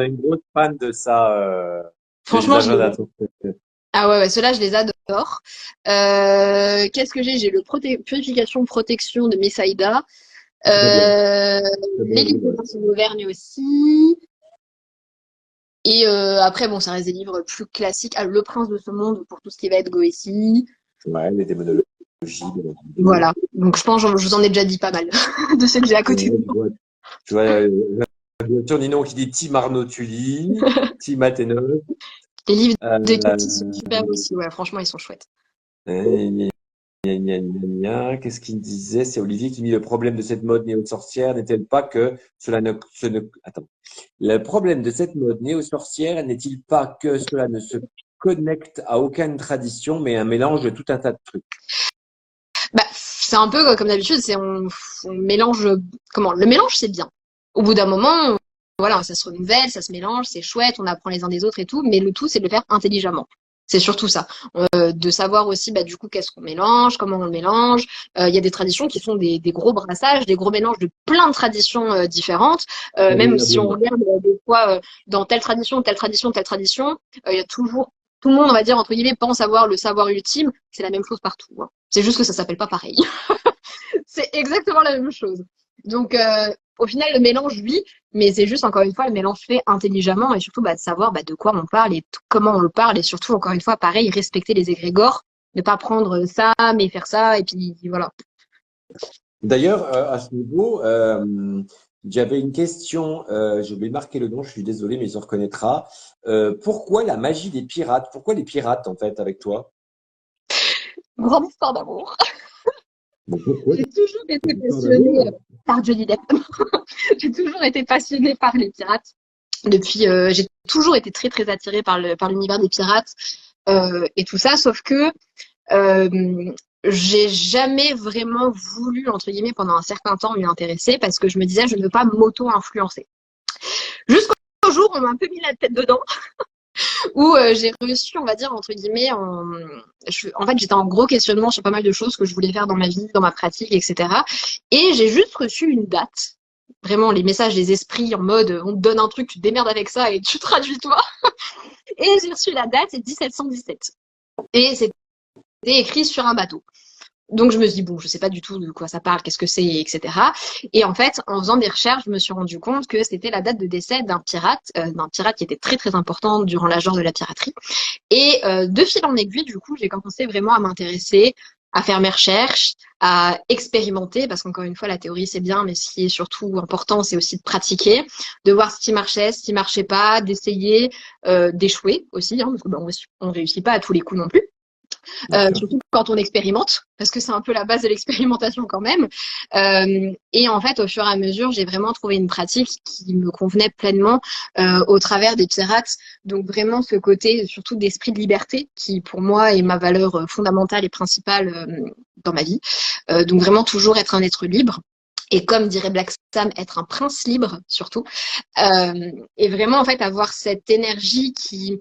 une grosse fan de ça. Franchement, ah ouais, ceux-là, je les adore. Qu'est-ce que j'ai? J'ai le Purification Protection de Miss Aïda. Les livres de Auvergne aussi. Et après, bon, ça reste des livres plus classiques. Ah, Le Prince de ce monde pour tout ce qui va être Goétie. Ouais, les démonologies. Voilà. Donc, je pense que je vous en ai déjà dit pas mal de ceux que j'ai à côté. Tu vois, bien sûr, Ninon qui dit Team Arnaud Tully, Team Athénos. Les livres de Katie sont super aussi. Ouais, franchement, ils sont chouettes. Qu'est-ce qu'il disait? C'est Olivier qui dit le problème de cette mode néo-sorcière n'est-elle pas que Attends. Le problème de cette mode néo-sorcière n'est-il pas que cela ne se connecte à aucune tradition, mais un mélange de tout un tas de trucs? Bah, c'est un peu comme d'habitude, on mélange. Comment? Le mélange, c'est bien. Au bout d'un moment, voilà, ça se renouvelle, ça se mélange, c'est chouette, on apprend les uns des autres et tout, mais le tout, c'est de le faire intelligemment. C'est surtout ça, de savoir aussi bah, du coup qu'est-ce qu'on mélange, comment on le mélange. Il y a des traditions qui sont des gros brassages, des gros mélanges de plein de traditions différentes. Même si on regarde des fois dans telle tradition, il y a toujours tout le monde, on va dire entre guillemets, pense avoir le savoir ultime. C'est la même chose partout. Hein. C'est juste que ça s'appelle pas pareil. C'est exactement la même chose. Donc au final, le mélange, oui, mais c'est juste, encore une fois, le mélange fait intelligemment et surtout bah, de savoir bah, de quoi on parle et comment on le parle et surtout, encore une fois, pareil, respecter les égrégores, ne pas prendre ça, mais faire ça et puis voilà. D'ailleurs, à ce niveau, j'avais une question, j'ai oublié de marquer le nom, je suis désolé, mais il se reconnaîtra. Pourquoi la magie des pirates? Pourquoi les pirates, en fait, avec toi? Grande histoire d'amour. J'ai toujours été passionnée par Johnny Depp. J'ai toujours été passionnée par les pirates. Depuis, j'ai toujours été très très attirée par l'univers des pirates et tout ça, sauf que j'ai jamais vraiment voulu entre guillemets pendant un certain temps m'y intéresser parce que je me disais je ne veux pas m'auto-influencer. Jusqu'au jour où on m'a un peu mis la tête dedans. Où j'ai reçu, on va dire, entre guillemets, en fait, j'étais en gros questionnement sur pas mal de choses que je voulais faire dans ma vie, dans ma pratique, etc. Et j'ai juste reçu une date. Vraiment, les messages des esprits en mode, on te donne un truc, tu te démerdes avec ça et tu traduis toi. Et j'ai reçu la date, c'est 1717. Et c'était écrit sur un bateau. Donc je me dis bon, je sais pas du tout de quoi ça parle, qu'est-ce que c'est, etc. Et en fait, en faisant des recherches, je me suis rendu compte que c'était la date de décès d'un pirate qui était très très important durant l'âge d'or de la piraterie. Et de fil en aiguille, du coup, j'ai commencé vraiment à m'intéresser, à faire mes recherches, à expérimenter, parce qu'encore une fois, la théorie c'est bien, mais ce qui est surtout important, c'est aussi de pratiquer, de voir ce qui marchait, ce qui marchait pas, d'essayer, d'échouer aussi, hein, parce que on réussit pas à tous les coups non plus. Surtout quand on expérimente, parce que c'est un peu la base de l'expérimentation quand même. Et en fait, au fur et à mesure, j'ai vraiment trouvé une pratique qui me convenait pleinement au travers des pirates. Donc vraiment ce côté surtout d'esprit de liberté qui pour moi est ma valeur fondamentale et principale dans ma vie. Donc vraiment toujours être un être libre. et comme dirait Black Sam, être un prince libre surtout, et vraiment en fait avoir cette énergie qui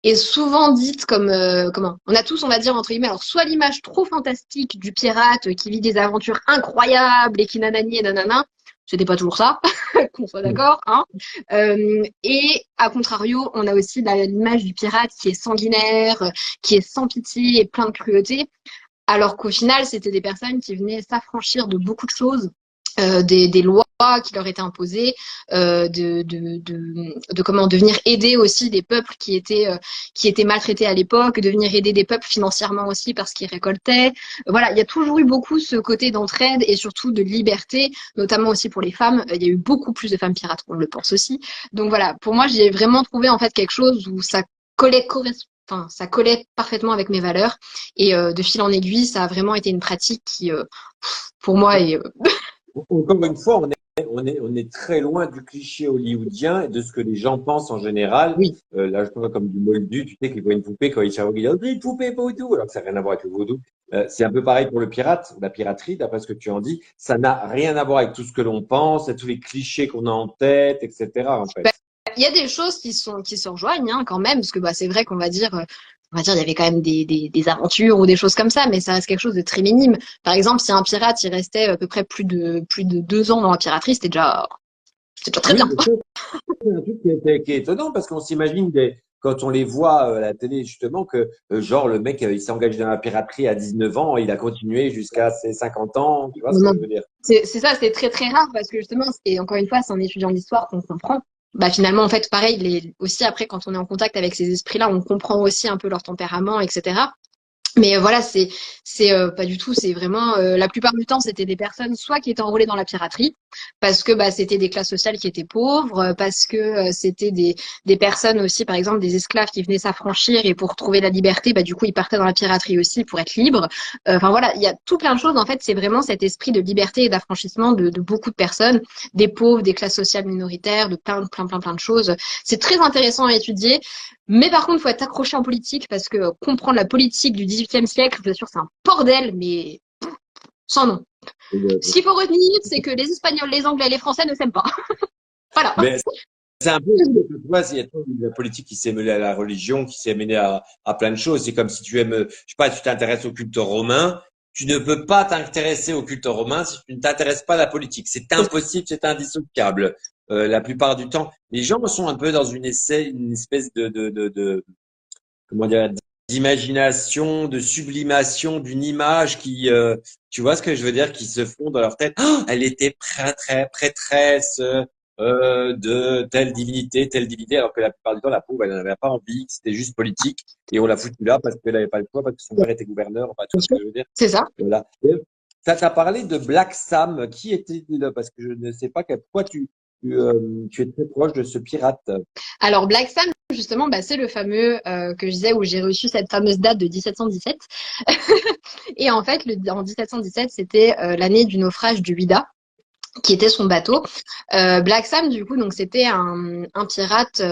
est souvent dite comme comment on a tous on va dire entre guillemets alors soit l'image trop fantastique du pirate qui vit des aventures incroyables et qui nanani et nanana, c'était pas toujours ça, qu'on soit d'accord, hein. Et à contrario, on a aussi l'image du pirate qui est sanguinaire, qui est sans pitié et plein de cruauté, alors qu'au final, c'était des personnes qui venaient s'affranchir de beaucoup de choses, des lois qui leur étaient imposées, de comment devenir aider aussi des peuples qui étaient maltraités à l'époque, de venir aider des peuples financièrement aussi parce qu'ils récoltaient. Voilà, il y a toujours eu beaucoup ce côté d'entraide et surtout de liberté, notamment aussi pour les femmes. Il y a eu beaucoup plus de femmes pirates qu'on le pense aussi. Donc voilà, pour moi, j'ai vraiment trouvé en fait quelque chose où ça collait enfin, ça collait parfaitement avec mes valeurs et de fil en aiguille, ça a vraiment été une pratique qui, pour moi, est Encore une fois, on est très loin du cliché hollywoodien et de ce que les gens pensent en général. oui. Là, je vois comme du moldu, tu sais, qui voit une poupée quand il cherche, il dit, oh, une poupée vaudou, alors que ça n'a rien à voir avec le vaudou. C'est un peu pareil pour le pirate, la piraterie, d'après ce que tu en dis. Ça n'a rien à voir avec tout ce que l'on pense, et tous les clichés qu'on a en tête, etc., en fait. Bah, il y a des choses qui se rejoignent hein, quand même, parce que bah, c'est vrai qu'on va dire, il y avait quand même des aventures ou des choses comme ça, mais ça reste quelque chose de très minime. Par exemple, si un pirate, il restait à peu près plus de 2 ans dans la piraterie, c'était déjà très Oui, bien. c'est un truc qui est étonnant parce qu'on s'imagine quand on les voit à la télé justement que genre le mec il s'est engagé dans la piraterie à 19 ans, il a continué jusqu'à ses 50 ans, tu vois ce que Non, je veux dire? c'est ça, c'est très très rare parce que justement, et encore une fois, c'est en étudiant l'histoire qu'on comprend. Bah finalement, en fait, pareil, aussi après, quand on est en contact avec ces esprits-là, on comprend aussi un peu leur tempérament, etc. Mais voilà, c'est pas du tout. C'est vraiment la plupart du temps, c'était des personnes soit qui étaient enrôlées dans la piraterie parce que bah c'était des classes sociales qui étaient pauvres, parce que c'était des personnes aussi, par exemple des esclaves qui venaient s'affranchir et pour trouver la liberté, bah du coup ils partaient dans la piraterie aussi pour être libres. Enfin voilà, il y a tout plein de choses. En fait, c'est vraiment cet esprit de liberté et d'affranchissement de beaucoup de personnes, des pauvres, des classes sociales minoritaires, de plein de choses. C'est très intéressant à étudier. Mais par contre, il faut être accroché en politique parce que comprendre la politique du XVIIIe siècle, je vous assure, c'est un bordel, mais sans nom. Ce qu'il faut retenir, c'est que les Espagnols, les Anglais, les Français ne s'aiment pas. Voilà. Mais c'est un peu, tu vois, il y a toute la politique qui s'est mêlée à la religion, qui s'est mêlée à plein de choses. C'est comme si tu aimes, je sais pas, tu t'intéresses au culte romain, tu ne peux pas t'intéresser au culte romain si tu ne t'intéresses pas à la politique. C'est impossible, c'est indissociable. La plupart du temps, les gens sont un peu dans une espèce de comment dire, d'imagination, de sublimation d'une image qui, tu vois ce que je veux dire, qui se font dans leur tête. Oh, elle était prêtresse de telle divinité, alors que la plupart du temps, la pauvre, elle n'en avait pas envie, c'était juste politique, et on l'a foutue là parce qu'elle n'avait pas le choix, parce que son père était gouverneur, enfin, tu vois ce que je veux dire. C'est ça. Voilà. Et ça t'a parlé de Black Sam, qui était là, parce que je ne sais pas pourquoi tu es très proche de ce pirate. Alors, Black Sam, justement, bah, c'est le fameux que je disais où j'ai reçu cette fameuse date de 1717. Et en fait, en 1717, c'était l'année du naufrage du Ouida, qui était son bateau. Black Sam, du coup, donc c'était un pirate.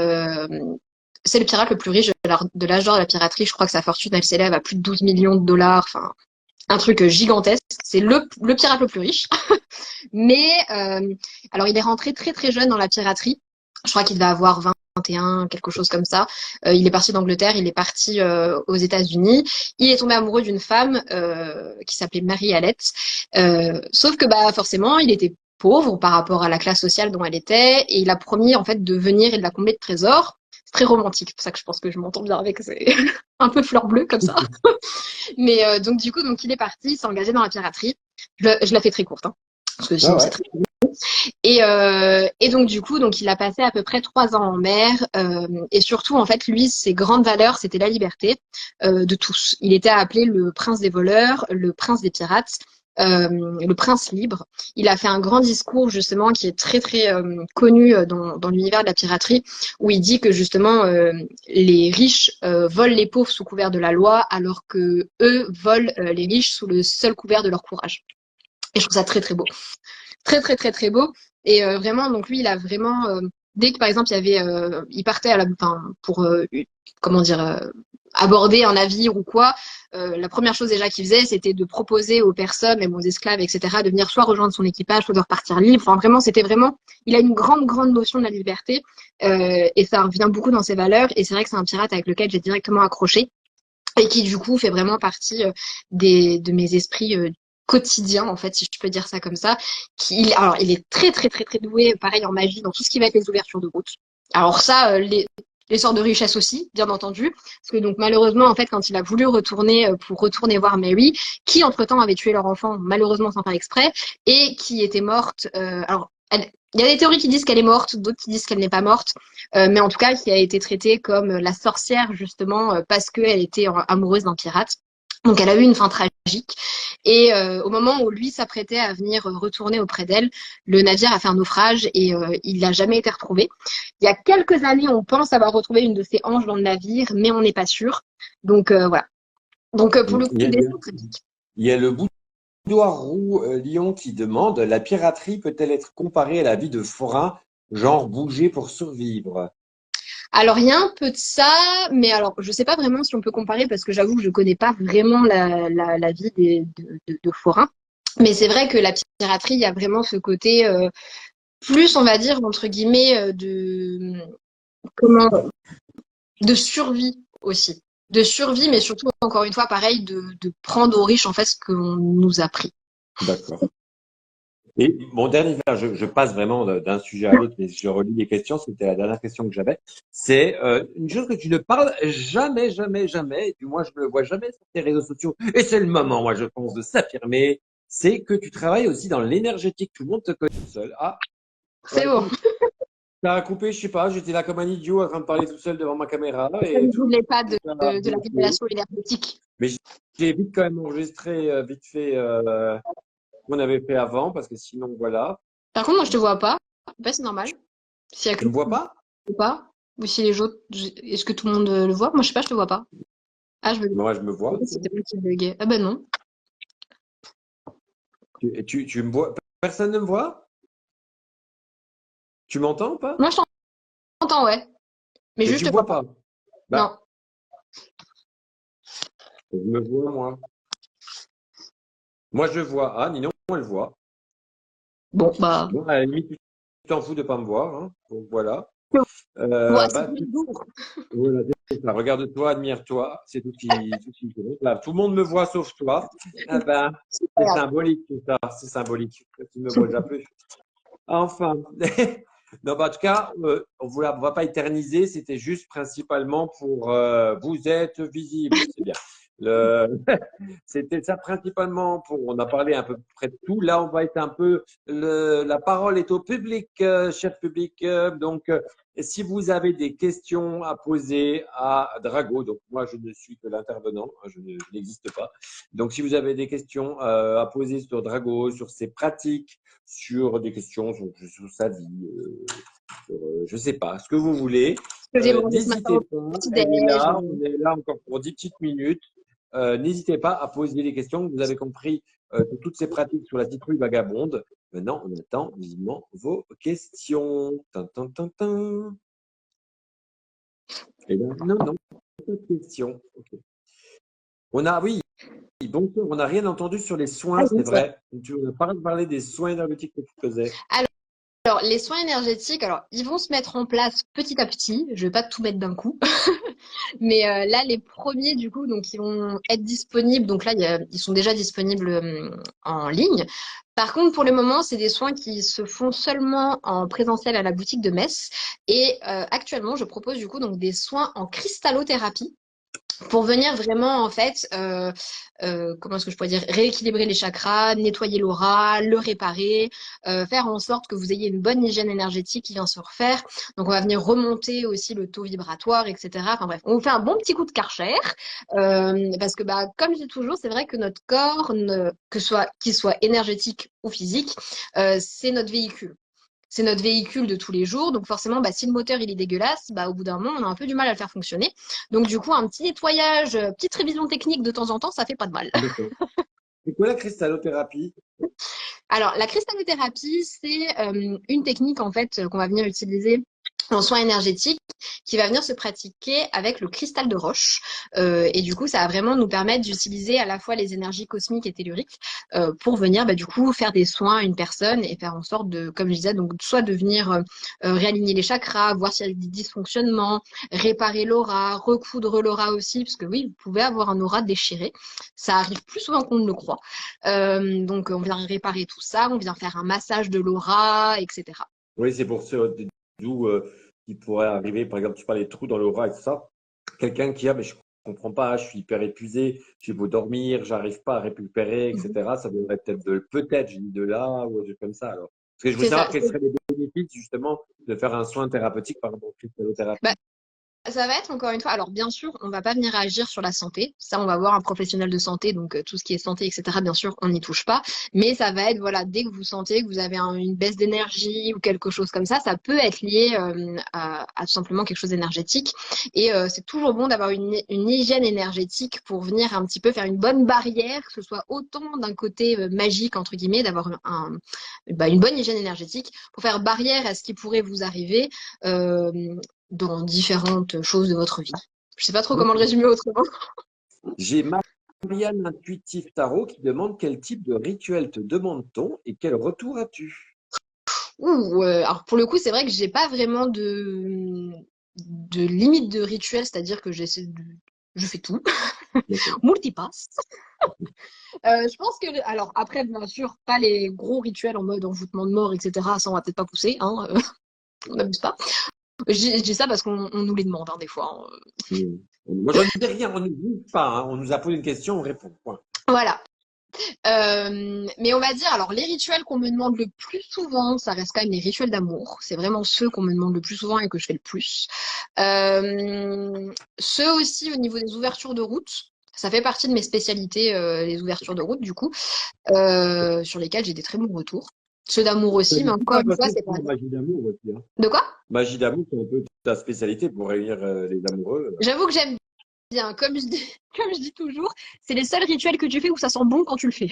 C'est le pirate le plus riche de l'âge d'or de la piraterie. Je crois que sa fortune, elle s'élève à plus de 12 millions de dollars. Enfin, un truc gigantesque. C'est le pirate le plus riche. Mais alors, il est rentré très très jeune dans la piraterie. Je crois qu'il devait avoir 21, quelque chose comme ça. Il est parti d'Angleterre, il est parti aux États-Unis. Il est tombé amoureux d'une femme qui s'appelait Mary Hallett. Sauf que bah forcément, il était pauvre par rapport à la classe sociale dont elle était, et il a promis en fait de venir et de la combler de trésors. C'est très romantique, c'est pour ça que je pense que je m'entends bien avec. C'est un peu fleur bleue comme ça. Mais donc du coup, donc il est parti, il s'est engagé dans la piraterie. Je la fais très courte, hein, parce que Ah sinon c'est ouais. très. Et donc du coup, donc il a passé à peu près 3 ans en mer, et surtout en fait lui, ses grandes valeurs, c'était la liberté de tous. Il était appelé le prince des voleurs, le prince des pirates, le prince libre. Il a fait un grand discours justement qui est très très connu dans l'univers de la piraterie, où il dit que justement les riches volent les pauvres sous couvert de la loi, alors que eux volent les riches sous le seul couvert de leur courage. Et je trouve ça très très beau, très très très très beau. Et vraiment, donc lui, il a vraiment dès que par exemple il partait pour comment dire aborder un navire ou quoi, la première chose déjà qu'il faisait, c'était de proposer aux personnes, même aux esclaves, etc., de venir soit rejoindre son équipage, soit de repartir libre. Enfin, vraiment, il a une grande notion de la liberté, et ça revient beaucoup dans ses valeurs. Et c'est vrai que c'est un pirate avec lequel j'ai directement accroché et qui du coup fait vraiment partie de mes esprits quotidiens, en fait, si je peux dire ça comme ça. Alors, il est très doué, pareil en magie, dans tout ce qui va être les ouvertures de route. Alors ça, les sorts de richesse aussi, bien entendu, parce que donc malheureusement, en fait, quand il a voulu retourner pour retourner voir Mary, qui entre-temps avait tué leur enfant, malheureusement sans faire exprès, et qui était morte. Il y a des théories qui disent qu'elle est morte, d'autres qui disent qu'elle n'est pas morte, mais en tout cas qui a été traitée comme la sorcière justement parce qu'elle était amoureuse d'un pirate. Donc elle a eu une fin tragique. Et au moment où lui s'apprêtait à venir retourner auprès d'elle, le navire a fait un naufrage et il n'a jamais été retrouvé. Il y a quelques années, on pense avoir retrouvé une de ses hanches dans le navire, mais on n'est pas sûr. Donc voilà. Donc pour le coup, Il y des a, il y a le boudoir roux Lyon qui demande, la piraterie peut-elle être comparée à la vie de forain, genre bouger pour survivre? Alors, il y a un peu de ça, mais alors, je sais pas vraiment si on peut comparer parce que j'avoue que je connais pas vraiment la vie de forains. Mais c'est vrai que la piraterie, il y a vraiment ce côté plus, on va dire, entre guillemets, comment, de survie aussi. De survie, mais surtout, encore une fois, pareil, de prendre aux riches, en fait, ce qu'on nous a pris. D'accord. Et mon dernier, je passe vraiment d'un sujet à l'autre, mais je relis les questions, c'était la dernière question que j'avais. C'est une chose que tu ne parles jamais, et puis moi je ne le vois jamais sur tes réseaux sociaux, et c'est le moment, moi je pense, de s'affirmer, c'est que tu travailles aussi dans l'énergétique, tout le monde te connaît seul. Ah, C'est ouais, bon. ça a coupé, je sais pas, j'étais là comme un idiot en train de parler tout seul devant ma caméra, Je et ne tout, voulais pas ça a de la bloqué. révélation énergétique. Mais j'ai vite quand même enregistré vite fait qu'on avait fait avant, parce que sinon, voilà. Par contre, moi, je te vois pas. Bah, c'est normal. S'il y a Tu que me vois pas? ou pas, ou si les autres, est-ce que tout le monde le voit? Moi, je sais pas, je te vois pas. Ah, je me Moi, je me vois. demandais si c'était moi qui buguais. Ah ben non. Tu me vois? Personne ne me voit? Tu m'entends ou pas? Moi, je t'entends, ouais. Mais Mais juste, tu je me te vois vois pas. pas? Non. Bah, je me vois, moi. Moi, je vois. Ah, Ninon, elle voit. Bon, bah, Bon, à la limite, tu t'en fous de pas me voir, hein. Donc, voilà. je vois, c'est Bah, tous les jours. voilà, c'est ça. Regarde-toi, admire-toi. C'est tout ce qui compte. Là, tout le monde me voit sauf toi. Ah ben, c'est Regarde. symbolique, tout ça. C'est symbolique. Tu me vois déjà plus. Enfin. Non, bah, en tout cas, on va pas éterniser, c'était juste principalement pour vous êtes visible, c'est bien. Le- C'était ça principalement pour, on a parlé un peu près de tout. Là, on va être un peu, la parole est au public, cher public. Donc, si vous avez des questions à poser à Drago, donc moi, je ne suis que l'intervenant, hein, je n'existe pas. Donc, si vous avez des questions à poser sur Drago, sur ses pratiques, sur des questions sur sa vie, je sais pas, ce que vous voulez. Ce que j'ai mangé ce matin N'hésitez au pas, elle est petit-déj. là, on est là encore pour 10 petites minutes. N'hésitez pas à poser les questions. Vous avez compris toutes ces pratiques sur la citrouille vagabonde. Maintenant, on attend vivement vos questions. Tin, tin, tin, tin. Eh bien, non, pas de questions. Ok. Oui, bonjour, on n'a rien entendu sur les Ah, soins, oui, c'est c'est vrai. vrai. Tu as parlé des soins énergétiques que tu faisais. Alors, les soins énergétiques, alors, ils vont se mettre en place petit à petit. Je vais pas tout mettre d'un coup. Mais là, les premiers, du coup, donc, ils vont être disponibles. Donc là, ils sont déjà disponibles en ligne. Par contre, pour le moment, c'est des soins qui se font seulement en présentiel à la boutique de Metz. Et actuellement, je propose du coup donc des soins en cristallothérapie pour venir vraiment en fait comment est-ce que je pourrais dire rééquilibrer les chakras, nettoyer l'aura, le réparer, faire en sorte que vous ayez une bonne hygiène énergétique qui vient se refaire. Donc on va venir remonter aussi le taux vibratoire, etc. Enfin bref, on vous fait un bon petit coup de Karcher parce que bah comme je dis toujours, c'est vrai que notre corps, qu'il soit énergétique ou physique, c'est notre véhicule. C'est notre véhicule de tous les jours. Donc forcément, bah, si le moteur il est dégueulasse, bah, au bout d'un moment, on a un peu du mal à le faire fonctionner. Donc du coup, un petit nettoyage, petite révision technique de temps en temps, ça fait pas de mal. D'accord. C'est quoi la cristallothérapie? Alors la cristallothérapie, c'est une technique en fait qu'on va venir utiliser en soin énergétique qui va venir se pratiquer avec le cristal de roche. Et du coup, ça va vraiment nous permettre d'utiliser à la fois les énergies cosmiques et telluriques pour venir du coup faire des soins à une personne et faire en sorte de, comme je disais, donc soit de venir réaligner les chakras, voir s'il y a des dysfonctionnements, réparer l'aura, recoudre l'aura aussi, parce que oui, vous pouvez avoir un aura déchiré. Ça arrive plus souvent qu'on ne le croit. Donc on vient réparer tout ça, on vient faire un massage de l'aura, etc. Oui, c'est pour ceux d'où qui pourrait arriver, par exemple, tu parles des trous dans l'aura et tout ça. Quelqu'un qui a, mais je comprends pas, je suis hyper épuisé, j'ai beau dormir, j'arrive pas à récupérer, etc. Ça viendrait peut-être, j'ai dit de là ou des trucs comme ça alors. Parce que je voulais C'est ça. savoir quels seraient les bénéfices justement de faire un soin thérapeutique par rapport au Bah, cristallothérapie. ça va être encore une fois, alors bien sûr, on va pas venir agir sur la santé. Ça, on va voir un professionnel de santé, donc tout ce qui est santé, etc. Bien sûr, on n'y touche pas. Mais ça va être, voilà, dès que vous sentez que vous avez une baisse d'énergie ou quelque chose comme ça peut être lié à tout simplement quelque chose d'énergétique. Et c'est toujours bon d'avoir une hygiène énergétique pour venir un petit peu faire une bonne barrière, que ce soit autant d'un côté magique, entre guillemets, d'avoir une bonne hygiène énergétique pour faire barrière à ce qui pourrait vous arriver. Euh, dans différentes choses de votre vie. Je sais pas trop comment le résumer autrement. J'ai Marianne Intuitive Tarot qui demande quel type de rituel te demande-t-on et quel retour as-tu? Alors pour le coup, c'est vrai que j'ai pas vraiment de limite de rituel, c'est-à-dire que je fais tout, D'accord. multipasse. Je pense que, alors après, bien sûr, pas les gros rituels en mode envoûtement de mort, etc. Ça, on va peut-être pas pousser, hein, on n'abuse pas. Je dis ça parce qu'on nous les demande, hein, des fois, hein. Moi, j'en dis rien, on ne dit pas, hein. On nous a posé une question, on répond. Point. Voilà. Mais on va dire, alors les rituels qu'on me demande le plus souvent, ça reste quand même les rituels d'amour. C'est vraiment ceux qu'on me demande le plus souvent et que je fais le plus. Ceux aussi au niveau des ouvertures de route. Ça fait partie de mes spécialités, les ouvertures de route, du coup, sur lesquelles j'ai des très bons retours. Ceux d'amour C'est aussi, mais encore un une fois, peu c'est pas. pour magie d'amour aussi, hein. De quoi? Magie d'amour, c'est un peu ta spécialité pour réunir les amoureux. J'avoue que j'aime bien. Comme je dis, comme je dis toujours, c'est les seuls rituels que tu fais où ça sent bon quand tu le fais.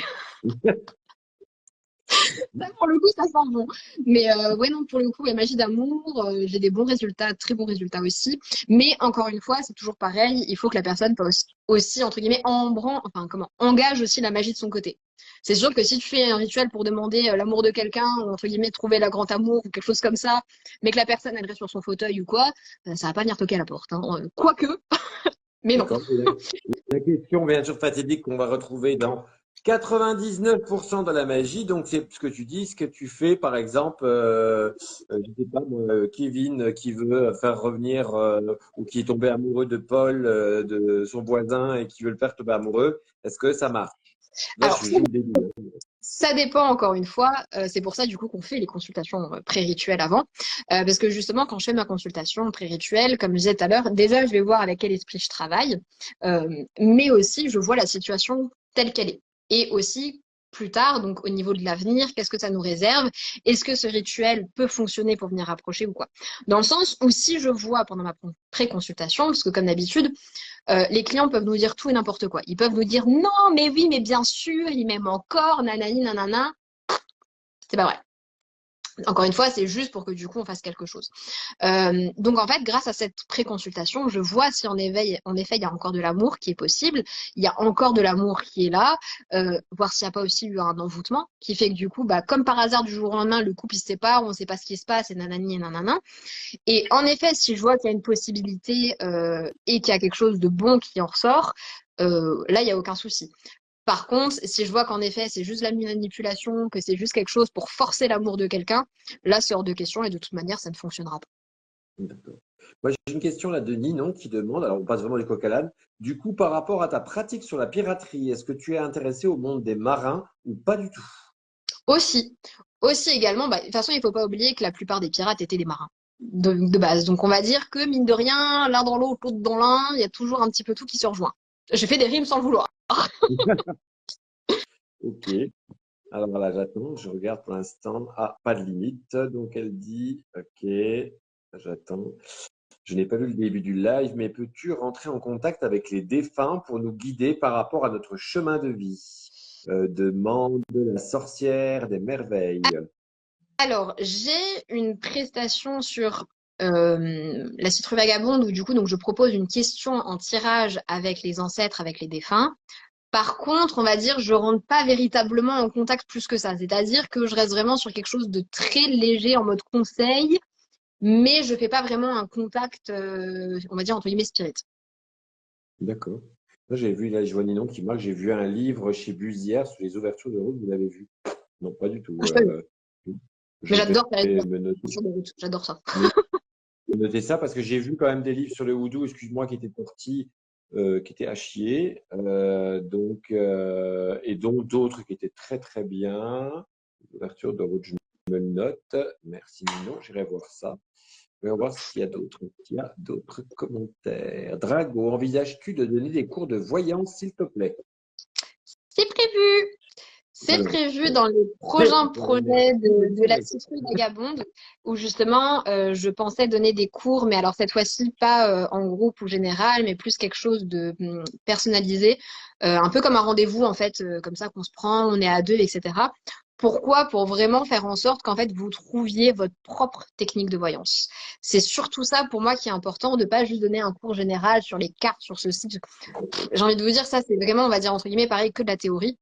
Ça, pour le coup, ça sent bon. Mais ouais, non, pour le coup, la magie d'amour, j'ai des bons résultats, très bons résultats aussi. Mais encore une fois, c'est toujours pareil, il faut que la personne aussi entre guillemets, engage aussi la magie de son côté. C'est sûr que si tu fais un rituel pour demander l'amour de quelqu'un, ou entre guillemets, trouver la grande amour, ou quelque chose comme ça, mais que la personne, elle reste sur son fauteuil ou quoi, ça va pas venir toquer à la porte, hein. Quoique, mais non. D'accord. Et la question, bien sûr, fatidique qu'on va retrouver dans 99% de la magie. Donc, c'est ce que tu dis, ce que tu fais, par exemple, je sais pas, moi, Kevin qui veut faire revenir ou qui est tombé amoureux de Paul, de son voisin et qui veut le faire tomber amoureux. Est-ce que ça marche? Là, Alors, j'ai une début. ça dépend encore une fois. C'est pour ça du coup qu'on fait les consultations pré-rituelles avant. Parce que justement, quand je fais ma consultation pré-rituelle, comme je disais tout à l'heure, déjà je vais voir avec quel esprit je travaille, mais aussi je vois la situation telle qu'elle est. Et aussi plus tard, donc au niveau de l'avenir, qu'est-ce que ça nous réserve? Est-ce que ce rituel peut fonctionner pour venir approcher ou quoi? Dans le sens où si je vois pendant ma pré-consultation, parce que comme d'habitude, les clients peuvent nous dire tout et n'importe quoi. Ils peuvent nous dire non, mais oui, mais bien sûr, il m'aime encore, nanani, nanana. C'est pas vrai. Encore une fois, c'est juste pour que du coup on fasse quelque chose. Donc en fait, grâce à cette pré-consultation, je vois si en effet il y a encore de l'amour qui est possible, il y a encore de l'amour qui est là, voir s'il n'y a pas aussi eu un envoûtement qui fait que du coup, comme par hasard du jour au lendemain, le couple il se sépare, on ne sait pas ce qui se passe et nanani et nanana. Et en effet, si je vois qu'il y a une possibilité et qu'il y a quelque chose de bon qui en ressort, là, il n'y a aucun souci. Par contre, si je vois qu'en effet, c'est juste la manipulation, que c'est juste quelque chose pour forcer l'amour de quelqu'un, là, c'est hors de question et de toute manière, ça ne fonctionnera pas. D'accord. Moi, j'ai une question là de Ninon qui demande, alors on passe vraiment du coq à l'âne, du coup, par rapport à ta pratique sur la piraterie, est-ce que tu es intéressé au monde des marins ou pas du tout? Aussi, aussi également, de toute façon, il ne faut pas oublier que la plupart des pirates étaient des marins de base. Donc, on va dire que, mine de rien, l'un dans l'autre, l'autre dans l'un, il y a toujours un petit peu tout qui se rejoint. J'ai fait des rimes sans le vouloir. Ok. Alors voilà, j'attends, je regarde pour l'instant. Ah, pas de limite. Donc elle dit, ok, j'attends. Je n'ai pas vu le début du live, mais peux-tu rentrer en contact avec les défunts pour nous guider par rapport à notre chemin de vie? Demande la sorcière des merveilles. Alors, j'ai une prestation sur la citrouille vagabonde où du coup donc je propose une question en tirage avec les ancêtres, avec les défunts. Par contre, on va dire, je rentre pas véritablement en contact plus que ça. C'est-à-dire que je reste vraiment sur quelque chose de très léger en mode conseil, mais je fais pas vraiment un contact, on va dire entre guillemets spirit. D'accord. Moi, j'ai vu, là, je vois Ninon qui marque, j'ai vu un livre chez Busière sur les ouvertures de route, vous l'avez vu? Non, pas du tout. Ah, je sais pas. Mais Je vais j'adore faire les me noter, sur des routes. J'adore ça. me noter ça parce que j'ai vu quand même des livres sur le houdou, excuse-moi, qui étaient sortis, qui étaient à chier. Et donc d'autres qui étaient très très bien. Ouverture de route, je me le note. Merci Ninon, j'irai voir ça. On va voir ce qu'il y a d'autre. Il y a d'autres commentaires. Drago, envisages-tu de donner des cours de voyance, s'il te plaît? C'est prévu. C'est Alors, prévu dans les prochains projets de la citrouille vagabonde, où justement, je pensais donner des cours, mais alors cette fois-ci, pas en groupe ou général, mais plus quelque chose de personnalisé, un peu comme un rendez-vous, en fait, comme ça qu'on se prend, on est à deux, etc. Pourquoi? Pour vraiment faire en sorte qu'en fait, vous trouviez votre propre technique de voyance. C'est surtout ça, pour moi, qui est important, de pas juste donner un cours général sur les cartes, sur ce site. J'ai envie de vous dire, ça, c'est vraiment, on va dire, entre guillemets, pareil que de la théorie.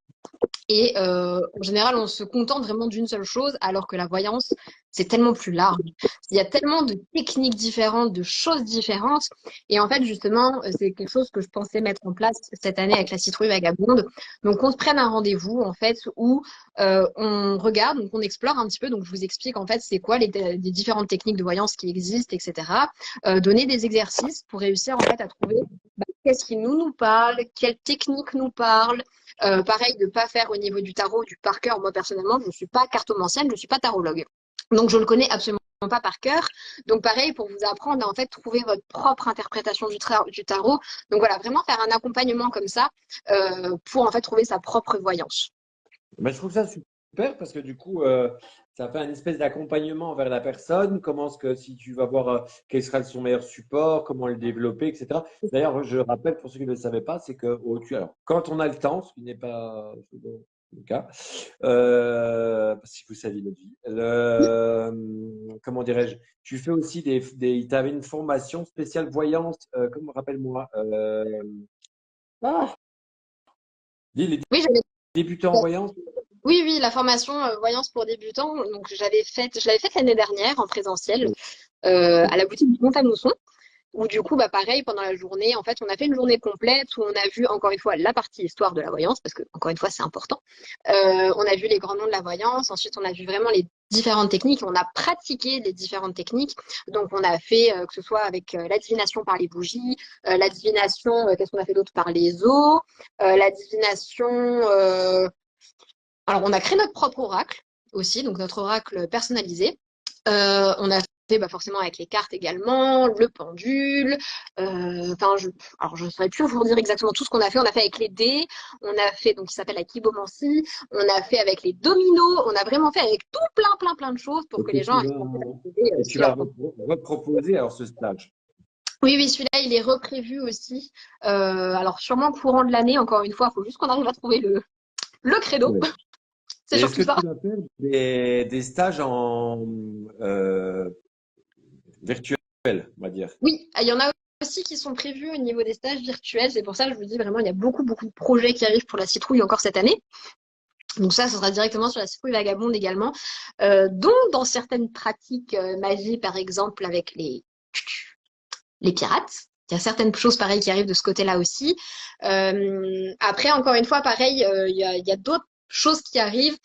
Et en général, on se contente vraiment d'une seule chose, alors que la voyance, c'est tellement plus large. Il y a tellement de techniques différentes, de choses différentes. Et en fait, justement, c'est quelque chose que je pensais mettre en place cette année avec la citrouille vagabonde. Donc, on se prenne un rendez-vous, en fait, où on regarde, donc on explore un petit peu. Donc, je vous explique, en fait, c'est quoi les différentes techniques de voyance qui existent, etc. Donner des exercices pour réussir, en fait, à trouver qu'est-ce qui nous parle, quelle technique nous parle. Pareil, de ne pas faire au niveau du tarot, du par cœur. Moi, personnellement, je ne suis pas cartomancienne, je ne suis pas tarologue. Donc, je ne le connais absolument pas par cœur. Donc, pareil, pour vous apprendre à en fait trouver votre propre interprétation du tarot. Donc, voilà, vraiment faire un accompagnement comme ça pour en fait trouver sa propre voyance. mais je trouve ça super parce que du coup, ça fait un espèce d'accompagnement vers la personne. Comment est-ce que si tu vas voir quel sera son meilleur support, comment le développer, etc. D'ailleurs, je rappelle pour ceux qui ne le savaient pas, c'est que alors, quand on a le temps, ce qui n'est pas souvent le cas, si vous saviez notre vie, comment dirais-je, tu fais aussi tu avais une formation spéciale voyance, comment rappelle-moi, ah, les Oui, j'avais débutants en voyance. oui, oui, la formation voyance pour débutants. Donc, je l'avais faite l'année dernière en présentiel à la boutique du Pont-à-Mousson. Où du coup, bah pareil, pendant la journée, en fait, on a fait une journée complète où on a vu encore une fois la partie histoire de la voyance, parce que encore une fois, c'est important. On a vu les grands noms de la voyance, ensuite on a vu vraiment les différentes techniques, on a pratiqué les différentes techniques. Donc on a fait que ce soit avec la divination par les bougies, la divination, qu'est-ce qu'on a fait d'autre par les os, la divination. Alors on a créé notre propre oracle aussi, donc notre oracle personnalisé. On a fait bah, forcément avec les cartes également, le pendule. Enfin, alors je ne saurais plus vous dire exactement tout ce qu'on a fait. On a fait avec les dés, on a fait donc qui s'appelle la kibomancie, on a fait avec les dominos, on a vraiment fait avec tout plein de choses pour Et que les gens arrivent en fait à trouver tu aussi vas leur propre. reproposer alors ce stage. Oui, oui, celui-là, il est reprévu aussi. Alors sûrement courant de l'année, encore une fois, il faut juste qu'on arrive à trouver le credo. Ouais. C'est Et est-ce surtout que ça. tu vas faire des stages en virtuel, on va dire? Oui, il y en a aussi qui sont prévus au niveau des stages virtuels. C'est pour ça que je vous dis vraiment, il y a beaucoup de projets qui arrivent pour la citrouille encore cette année. Donc ça sera directement sur la citrouille vagabonde également. Dont dans certaines pratiques magie, par exemple, avec les pirates. Il y a certaines choses pareilles qui arrivent de ce côté-là aussi. Après, encore une fois, pareil, il y a d'autres choses qui arrivent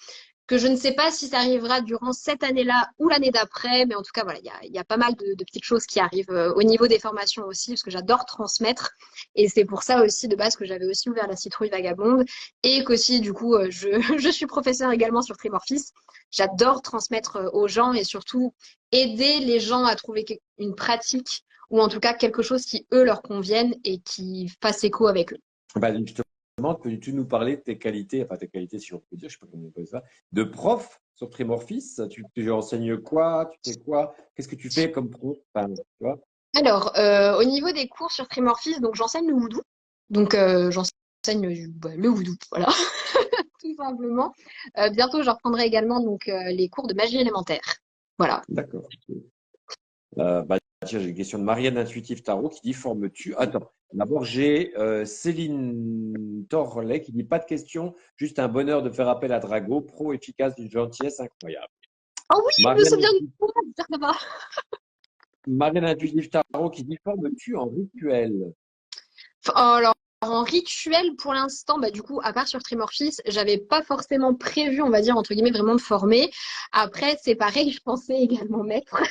que je ne sais pas si ça arrivera durant cette année-là ou l'année d'après, mais en tout cas, voilà, il y a pas mal de petites choses qui arrivent au niveau des formations aussi, parce que j'adore transmettre, et c'est pour ça aussi de base que j'avais aussi ouvert la citrouille vagabonde, et qu'aussi, du coup, je suis professeure également sur Trimorphis. J'adore transmettre aux gens et surtout aider les gens à trouver une pratique ou en tout cas quelque chose qui, eux, leur convienne et qui fasse écho avec eux. Bah, justement, peux-tu nous parler de tes qualités, enfin tes qualités si on peut dire, je ne sais pas comment on peut ça, de prof sur Trimorphis? Tu enseignes quoi? Tu fais quoi? Qu'est-ce que tu fais comme prof? Enfin, tu vois? Alors, au niveau des cours sur Trimorphis, donc j'enseigne le voodoo. Donc, j'enseigne le voodoo, voilà, tout simplement. Bientôt, je reprendrai également donc, les cours de magie élémentaire. Voilà. D'accord. Tiens, j'ai une question de Marianne Intuitive Tarot qui dit formes-tu? Attends, d'abord j'ai Céline Torlet qui dit pas de question, juste un bonheur de faire appel à Drago, pro efficace d'une gentillesse incroyable. Oh oui, je me Marianne, souviens de toi, j'espère que ça va. Marianne Intuitive Tarot qui dit formes-tu en rituel? Alors, en rituel, pour l'instant, bah, du coup, à part sur Trimorphis, j'avais pas forcément prévu, on va dire, entre guillemets, vraiment de former. Après, c'est pareil, je pensais également mettre.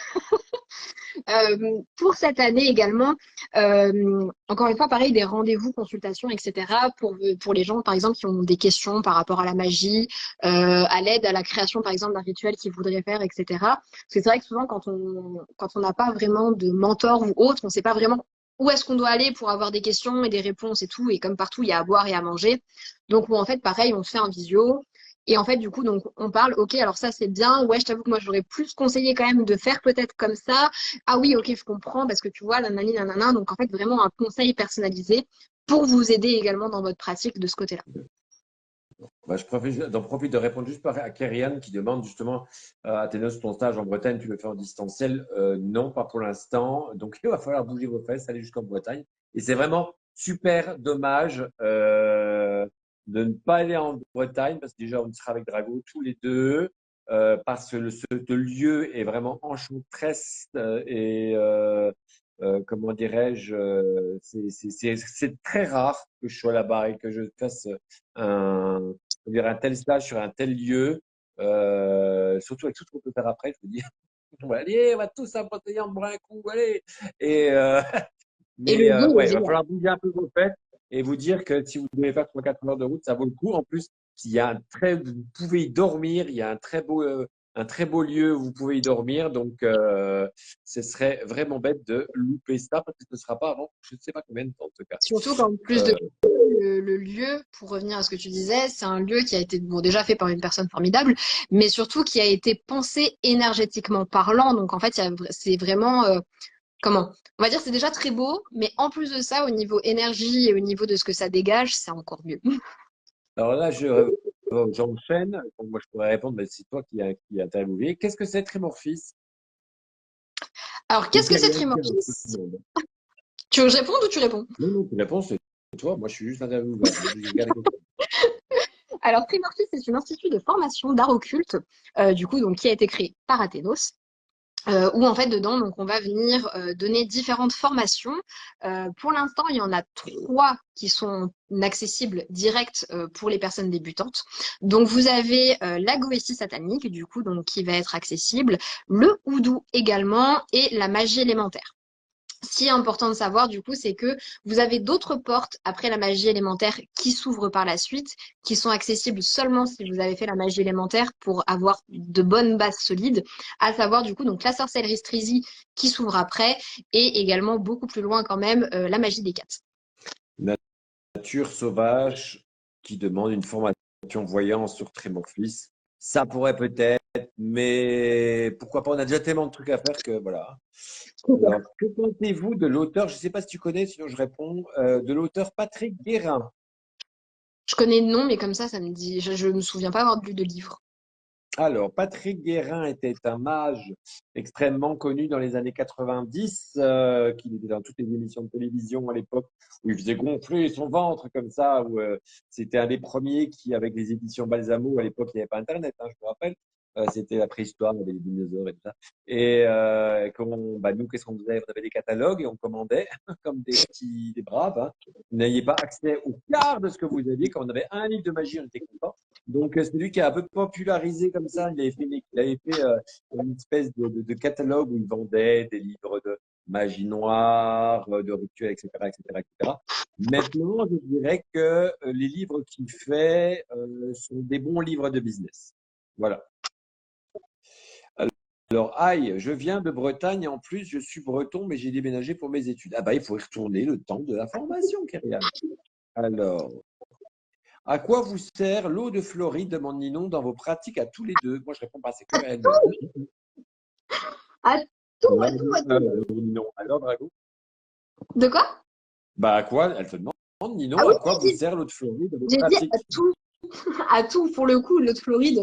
Pour cette année également, encore une fois, pareil, des rendez-vous, consultations, etc. Pour les gens, par exemple, qui ont des questions par rapport à la magie, à l'aide à la création, par exemple, d'un rituel qu'ils voudraient faire, etc. Parce que c'est vrai que souvent, quand on n'a pas vraiment de mentor ou autre, on ne sait pas vraiment où est-ce qu'on doit aller pour avoir des questions et des réponses et tout. Et comme partout, il y a à boire et à manger. Donc, en fait, pareil, on fait un visio. Et en fait, du coup, donc, on parle, ok, alors ça, c'est bien. Ouais, je t'avoue que moi, j'aurais plus conseillé quand même de faire peut-être comme ça. Ah oui, ok, je comprends, parce que tu vois, nanani, nanana. Donc, en fait, vraiment un conseil personnalisé pour vous aider également dans votre pratique de ce côté-là. Je profite de répondre juste à Kériane qui demande justement Athénos, ton stage en Bretagne, tu le fais en distanciel? Non, pas pour l'instant. Donc, il va falloir bouger vos fesses, aller jusqu'en Bretagne. Et c'est vraiment super dommage de ne pas aller en Bretagne parce que déjà, on sera avec Drago tous les deux. Parce que ce lieu est vraiment enchanteresse comment dirais-je, c'est très rare que je sois là-bas et que je fasse un, dire un tel stage sur un tel lieu, surtout avec tout ce qu'on peut faire après, je me dis, allez, on va tous à Bretagne en boire un coup, allez. Et, Et le lieu est ouais, il va génial. falloir bouger un peu vos fêtes et vous dire que si vous devez faire 3-4 heures de route, ça vaut le coup. En plus, vous pouvez y dormir, il y a un très beau lieu où vous pouvez y dormir. Donc, ce serait vraiment bête de louper ça parce que ce ne sera pas avant, je ne sais pas combien de temps en tout cas. Surtout qu'en plus Euh, de le lieu, pour revenir à ce que tu disais, c'est un lieu qui a été bon, déjà fait par une personne formidable, mais surtout qui a été pensé énergétiquement parlant. Donc en fait, c'est vraiment, comment? On va dire c'est déjà très beau, mais en plus de ça, au niveau énergie et au niveau de ce que ça dégage, c'est encore mieux. alors là, j'enchaîne. Donc, moi, je pourrais répondre, mais c'est toi qui a interviewé. Qu'est-ce que c'est Trimorphis? Alors, C'est qu'est-ce que c'est Kyrian qui a un Trimorphis? peu de monde. Tu veux que je réponde ou tu réponds? Non, non, la réponse, c'est toi. Moi, je suis juste intervieweur. Je regarde les questions. Alors, Trimorphis, c'est un institut de formation d'art occulte, du coup, donc, qui a été créé par Athénos. Où en fait dedans donc on va venir donner différentes formations. Pour l'instant il y en a trois qui sont accessibles direct pour les personnes débutantes. Donc vous avez la goétie satanique du coup donc qui va être accessible, le houdou également et la magie élémentaire. Ce qui est important de savoir, du coup, c'est que vous avez d'autres portes après la magie élémentaire qui s'ouvrent par la suite, qui sont accessibles seulement si vous avez fait la magie élémentaire pour avoir de bonnes bases solides, à savoir, du coup, donc la sorcellerie Strisi qui s'ouvre après et également beaucoup plus loin quand même la magie des quatre. Nature sauvage qui demande une formation voyance sur Trimorphis. Ça pourrait peut-être, mais pourquoi pas? On a déjà tellement de trucs à faire que voilà. Alors, que pensez-vous de l'auteur? Je ne sais pas si tu connais, sinon je réponds. De l'auteur Patrick Guérin. Je connais le nom, mais comme ça me dit, je me souviens pas avoir lu de livre. Alors, Patrick Guérin était un mage extrêmement connu dans les années 90, qu'il était dans toutes les émissions de télévision à l'époque, où il faisait gonfler son ventre comme ça, où c'était un des premiers qui, avec les éditions Balsamo, à l'époque, il n'y avait pas Internet, hein, je me rappelle, c'était la préhistoire, il y avait les dinosaures et tout ça. Et nous, qu'est-ce qu'on faisait? On avait des catalogues et on commandait comme des braves. Hein. Vous n'aviez pas accès au quart de ce que vous aviez. Quand on avait un livre de magie, on était content. Donc, c'est lui qui a un peu popularisé comme ça. Il avait fait une espèce de catalogue où il vendait des livres de magie noire, de rituels, etc., etc., etc. Maintenant, je dirais que les livres qu'il fait sont des bons livres de business. Voilà. Alors, aïe, je viens de Bretagne. En plus, je suis breton, mais j'ai déménagé pour mes études. Ah bah, il faut y retourner le temps de la formation, Kyrian. Alors, à quoi vous sert l'eau de Floride, demande Ninon, dans vos pratiques à tous les deux? Moi, je réponds pas, c'est que elle. À tout, à Alors, tout, à tout. Ninon. Alors, Drago? De quoi? Bah, à quoi? Elle te demande, Ah Ninon, oui, à quoi vous sert l'eau de Floride dans vos j'ai dit à pratiques? tout, à tout pour le coup, l'autre Floride.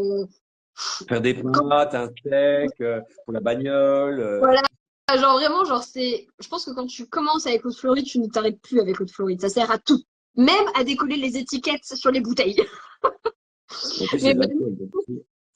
Faire des pâtes, un steak, pour la bagnole. Voilà, Genre vraiment, je pense que quand tu commences avec l'eau de Floride, tu ne t'arrêtes plus avec l'eau de Floride. Ça sert à tout. Même à décoller les étiquettes sur les bouteilles. En plus, c'est Mais de vraiment, l'alcool.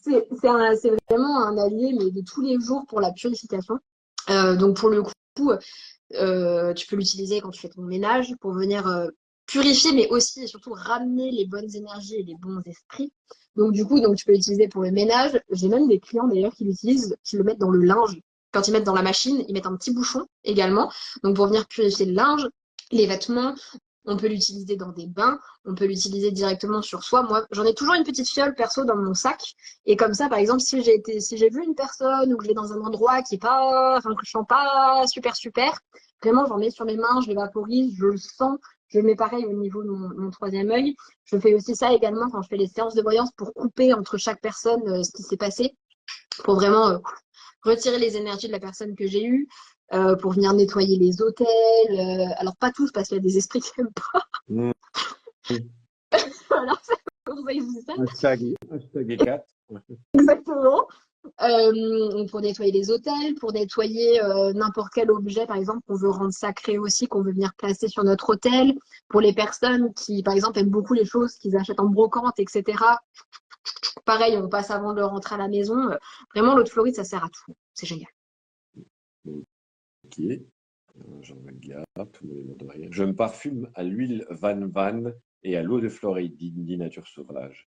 Donc, c'est vraiment un allié, mais de tous les jours pour la purification. Donc pour le coup, tu peux l'utiliser quand tu fais ton ménage pour venir purifier, mais aussi et surtout ramener les bonnes énergies et les bons esprits. Donc du coup, donc tu peux l'utiliser pour le ménage. J'ai même des clients d'ailleurs qui l'utilisent, qui le mettent dans le linge. Quand ils mettent dans la machine, ils mettent un petit bouchon également. Donc pour venir purifier le linge, les vêtements. On peut l'utiliser dans des bains, on peut l'utiliser directement sur soi. Moi, j'en ai toujours une petite fiole perso dans mon sac. Et comme ça, par exemple, si j'ai vu une personne ou que je vais dans un endroit qui est pas, enfin, que je sens pas super super, vraiment, j'en mets sur mes mains, je les vaporise, je le sens. Je le mets pareil au niveau de mon troisième œil. Je fais aussi ça également quand je fais les séances de voyance pour couper entre chaque personne ce qui s'est passé, pour vraiment retirer les énergies de la personne que j'ai eue, pour venir nettoyer les hôtels. Alors pas tous parce qu'il y a des esprits qui n'aiment pas. mm, Alors c'est pour ça que je dis ça. hashtag E4. Exactement. Pour nettoyer les hôtels, pour nettoyer n'importe quel objet, par exemple, qu'on veut rendre sacré aussi, qu'on veut venir placer sur notre hôtel. Pour les personnes qui, par exemple, aiment beaucoup les choses qu'ils achètent en brocante, etc. Pareil, on passe avant de rentrer à la maison. Vraiment, l'eau de Floride, ça sert à tout. C'est génial. Ok. J'en regarde. Je me parfume à l'huile Van Van et à l'eau de Floride, dit Nature Sauvage.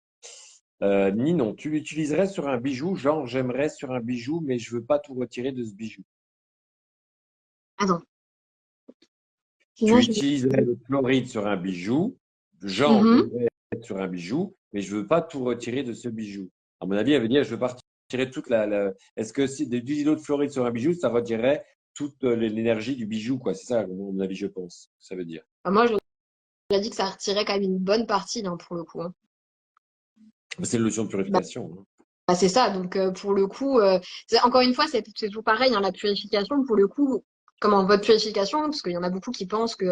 Ninon, tu l'utiliserais sur un bijou, genre j'aimerais sur un bijou, mais je veux pas tout retirer de ce bijou. Attends. Tu Sinon, je... utiliserais le Floride sur un bijou, genre Mhm. j'aimerais être sur un bijou, mais je veux pas tout retirer de ce bijou. À mon avis, elle veut dire je veux pas retirer toute Est-ce que si d'utiliser l'eau de Floride sur un bijou, ça retirerait toute l'énergie du bijou, quoi. C'est ça, à mon avis, je pense. Ça veut dire. Enfin, moi, j'aurais dit que ça retirait quand même une bonne partie, hein, pour le coup. Hein. C'est une lotion de Bah, purification, hein. c'est ça. Donc, pour le coup, encore une fois, c'est tout pareil. Hein, la purification, pour le coup, comment votre purification, parce qu'il y en a beaucoup qui pensent que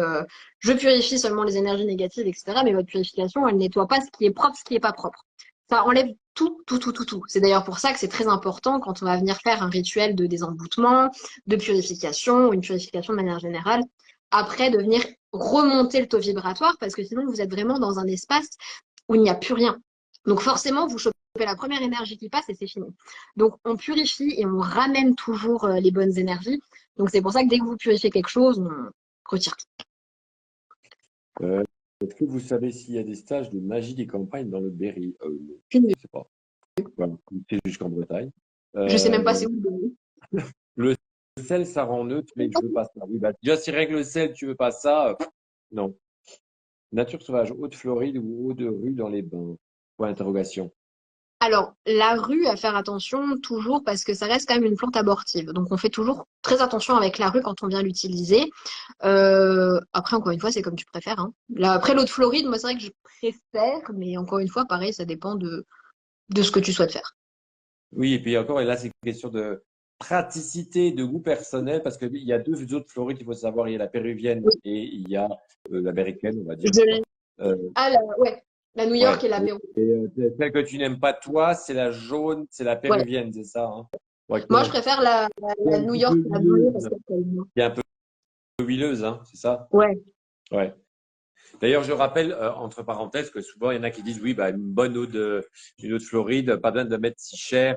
je purifie seulement les énergies négatives, etc. Mais votre purification, elle nettoie pas ce qui est propre, ce qui est pas propre. Ça enlève tout, tout, tout, tout, tout. C'est d'ailleurs pour ça que c'est très important quand on va venir faire un rituel de désemboutement, de purification, ou une purification de manière générale, après de venir remonter le taux vibratoire, parce que sinon vous êtes vraiment dans un espace où il n'y a plus rien. Donc forcément, vous chopez la première énergie qui passe et c'est fini. Donc on purifie et on ramène toujours les bonnes énergies. Donc c'est pour ça que dès que vous purifiez quelque chose, on retire tout. Euh, Est-ce que vous savez s'il y a des stages de magie des campagnes dans le Berry? Non, je ne sais pas. Voilà, c'est jusqu'en Bretagne. Je sais même pas Euh, si vous... le sel, ça rend neutre, mais je veux pas ça. Oui, bah, déjà, si règle le sel, tu veux pas ça, non. Nature sauvage, eau de Floride ou eau de rue dans les bains? Point d'interrogation. Alors, la rue, à faire attention toujours parce que ça reste quand même une plante abortive. Donc, on fait toujours très attention avec la rue quand on vient l'utiliser. Après, encore une fois, c'est comme tu préfères. Hein. Là, après, l'eau de Floride, moi, c'est vrai que je préfère, mais encore une fois, pareil, ça dépend de ce que tu souhaites faire. Oui, et puis encore, et là, c'est une question de praticité, de goût personnel, parce qu'il y a deux autres Florides, il faut savoir, il y a la péruvienne Oui, et il y a l'américaine, on va dire. je l'ai. Euh, Ah, ouais, la New York ouais. et la Pérou. Et celle que tu n'aimes pas, toi, c'est la jaune, c'est la Ouais. péruvienne, c'est ça, hein? Ouais, Moi, je préfère qui est la un New petit York peu et la bleue parce huileuse, qu'elle colle bien. qui est un peu huileuse, hein, c'est ça? Ouais. Ouais. D'ailleurs, je rappelle, entre parenthèses, que souvent, il y en a qui disent, oui, bah, une eau de Floride, pas besoin de mettre si cher,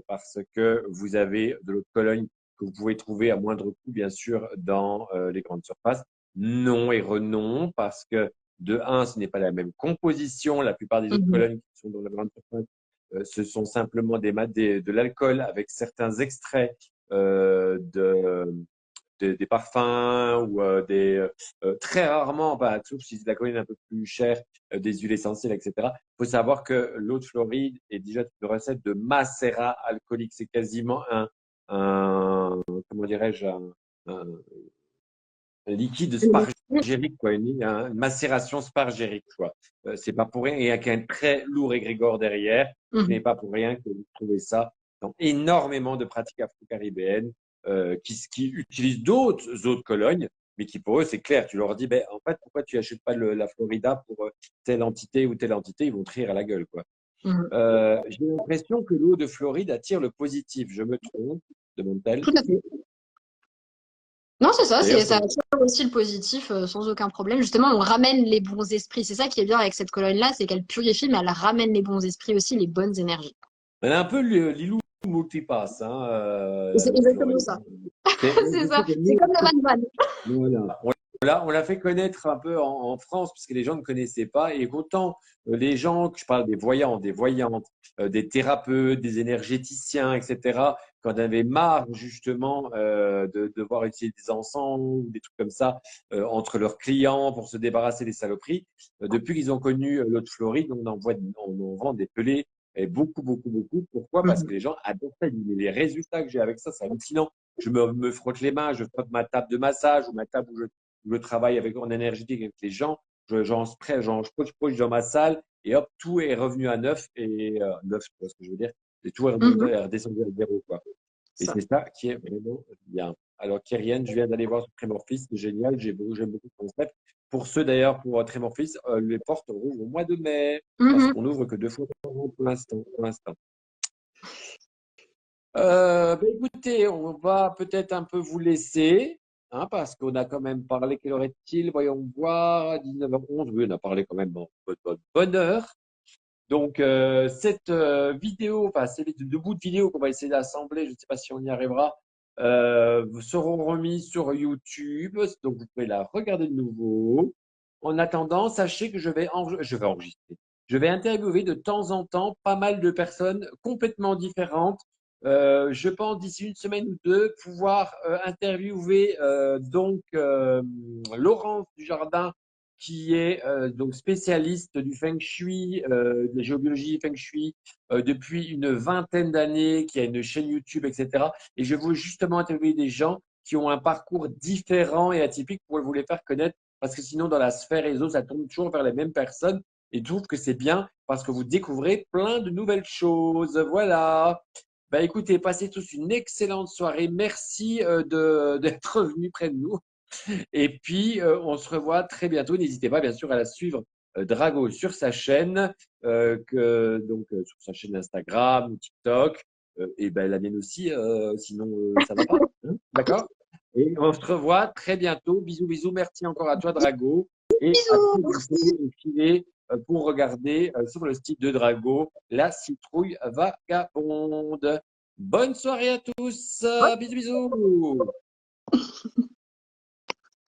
parce que vous avez de l'eau de Cologne que vous pouvez trouver à moindre coût, bien sûr, dans les grandes surfaces. Non et renon, parce que de un, ce n'est pas la même composition. La plupart des eaux de Mhm. Cologne qui sont dans la grande surface, ce sont simplement de l'alcool avec certains extraits des parfums ou très rarement, bah, sauf si la colline est un peu plus chère, des huiles essentielles, etc. Il faut savoir que l'eau de Floride est déjà une recette de macérat alcoolique. C'est quasiment comment dirais-je, un liquide spargérique, quoi, une macération spargérique, quoi. C'est pas pour rien, et avec un très lourd égrégore derrière. Ce n'est Mhm. pas pour rien que vous trouvez ça dans énormément de pratiques afro-caribéennes qui utilisent d'autres eaux de Cologne, mais qui pour eux, c'est clair. Tu leur dis, ben, en fait, pourquoi tu achètes pas la Florida pour telle entité ou telle entité? Ils vont te rire à la gueule, quoi. Mhm. J'ai l'impression que l'eau de Floride attire le positif. Je me trompe, demande-t-elle. Tout à fait. Non, c'est ça, D'ailleurs, ça attire aussi le positif sans aucun problème. Justement, on ramène les bons esprits. C'est ça qui est bien avec cette colonne-là, c'est qu'elle purifie, mais elle ramène les bons esprits aussi, les bonnes énergies. elle a un peu Lilou multipass, hein, Et c'est exactement Florine. ça. Je C'est sais ça. que C'est nous, comme la vanne. voilà. On l'a fait connaître un peu en France parce que les gens ne connaissaient pas. Et autant les gens, que je parle des voyants, des voyantes, des thérapeutes, des énergéticiens, etc., quand on avait marre justement de devoir utiliser des encens ou des trucs comme ça entre leurs clients pour se débarrasser des saloperies, depuis qu'ils ont connu l'eau de Floride, on en vend des pelés et beaucoup, beaucoup, beaucoup. Pourquoi? Parce Mhm. que les gens adorent ça. Les résultats que j'ai avec ça, c'est hallucinant. Je me frotte les mains, je frotte ma table de massage ou ma table où je travaille avec en énergétique avec les gens. J'en spray, je poche dans ma salle et hop, tout est revenu à neuf et neuf, tu vois ce que je veux dire. Et tout est Mhm. redescendu à zéro, quoi. Et Ça. c'est ça qui est vraiment bien. Alors, Kyrian, je viens d'aller voir sur Trémorphis, c'est génial, j'aime beaucoup le concept. Pour ceux d'ailleurs, pour Trémorphis, les portes rouvrent au mois de mai, parce Mhm. qu'on n'ouvre que 2 fois par an pour l'instant. Écoutez, on va peut-être un peu vous laisser, hein, parce qu'on a quand même parlé. Quelle heure est-il? Voyons voir, 19h11. Oui, on a parlé quand même en bonne heure. Donc, cette vidéo, enfin, ces deux bouts de vidéo qu'on va essayer d'assembler, je ne sais pas si on y arrivera, seront remis sur YouTube. Donc, vous pouvez la regarder de nouveau. En attendant, sachez que je vais enregistrer. Je vais interviewer de temps en temps pas mal de personnes complètement différentes. Je pense d'ici une semaine ou deux pouvoir interviewer Laurence Dujardin qui est donc spécialiste du Feng Shui, de la géobiologie Feng Shui depuis une vingtaine d'années, qui a une chaîne YouTube, etc. Et je veux justement interviewer des gens qui ont un parcours différent et atypique pour vous les faire connaître, parce que sinon, dans la sphère réseau, ça tourne toujours vers les mêmes personnes. Et je trouve que c'est bien parce que vous découvrez plein de nouvelles choses. Voilà. Bah écoutez, passez tous une excellente soirée. Merci d'être venus près de nous. Et puis, on se revoit très bientôt. N'hésitez pas, bien sûr, à la suivre, Drago, sur sa chaîne, sur sa chaîne Instagram ou TikTok, et ben, la mienne aussi, sinon, ça va pas. Hein. D'accord? Et on se revoit très bientôt. Bisous, bisous. Merci encore à toi, Drago. Et à très Bisous. bientôt. Et filez pour regarder sur le site de Drago, la citrouille vagabonde. Bonne soirée à tous. Bisous, bisous.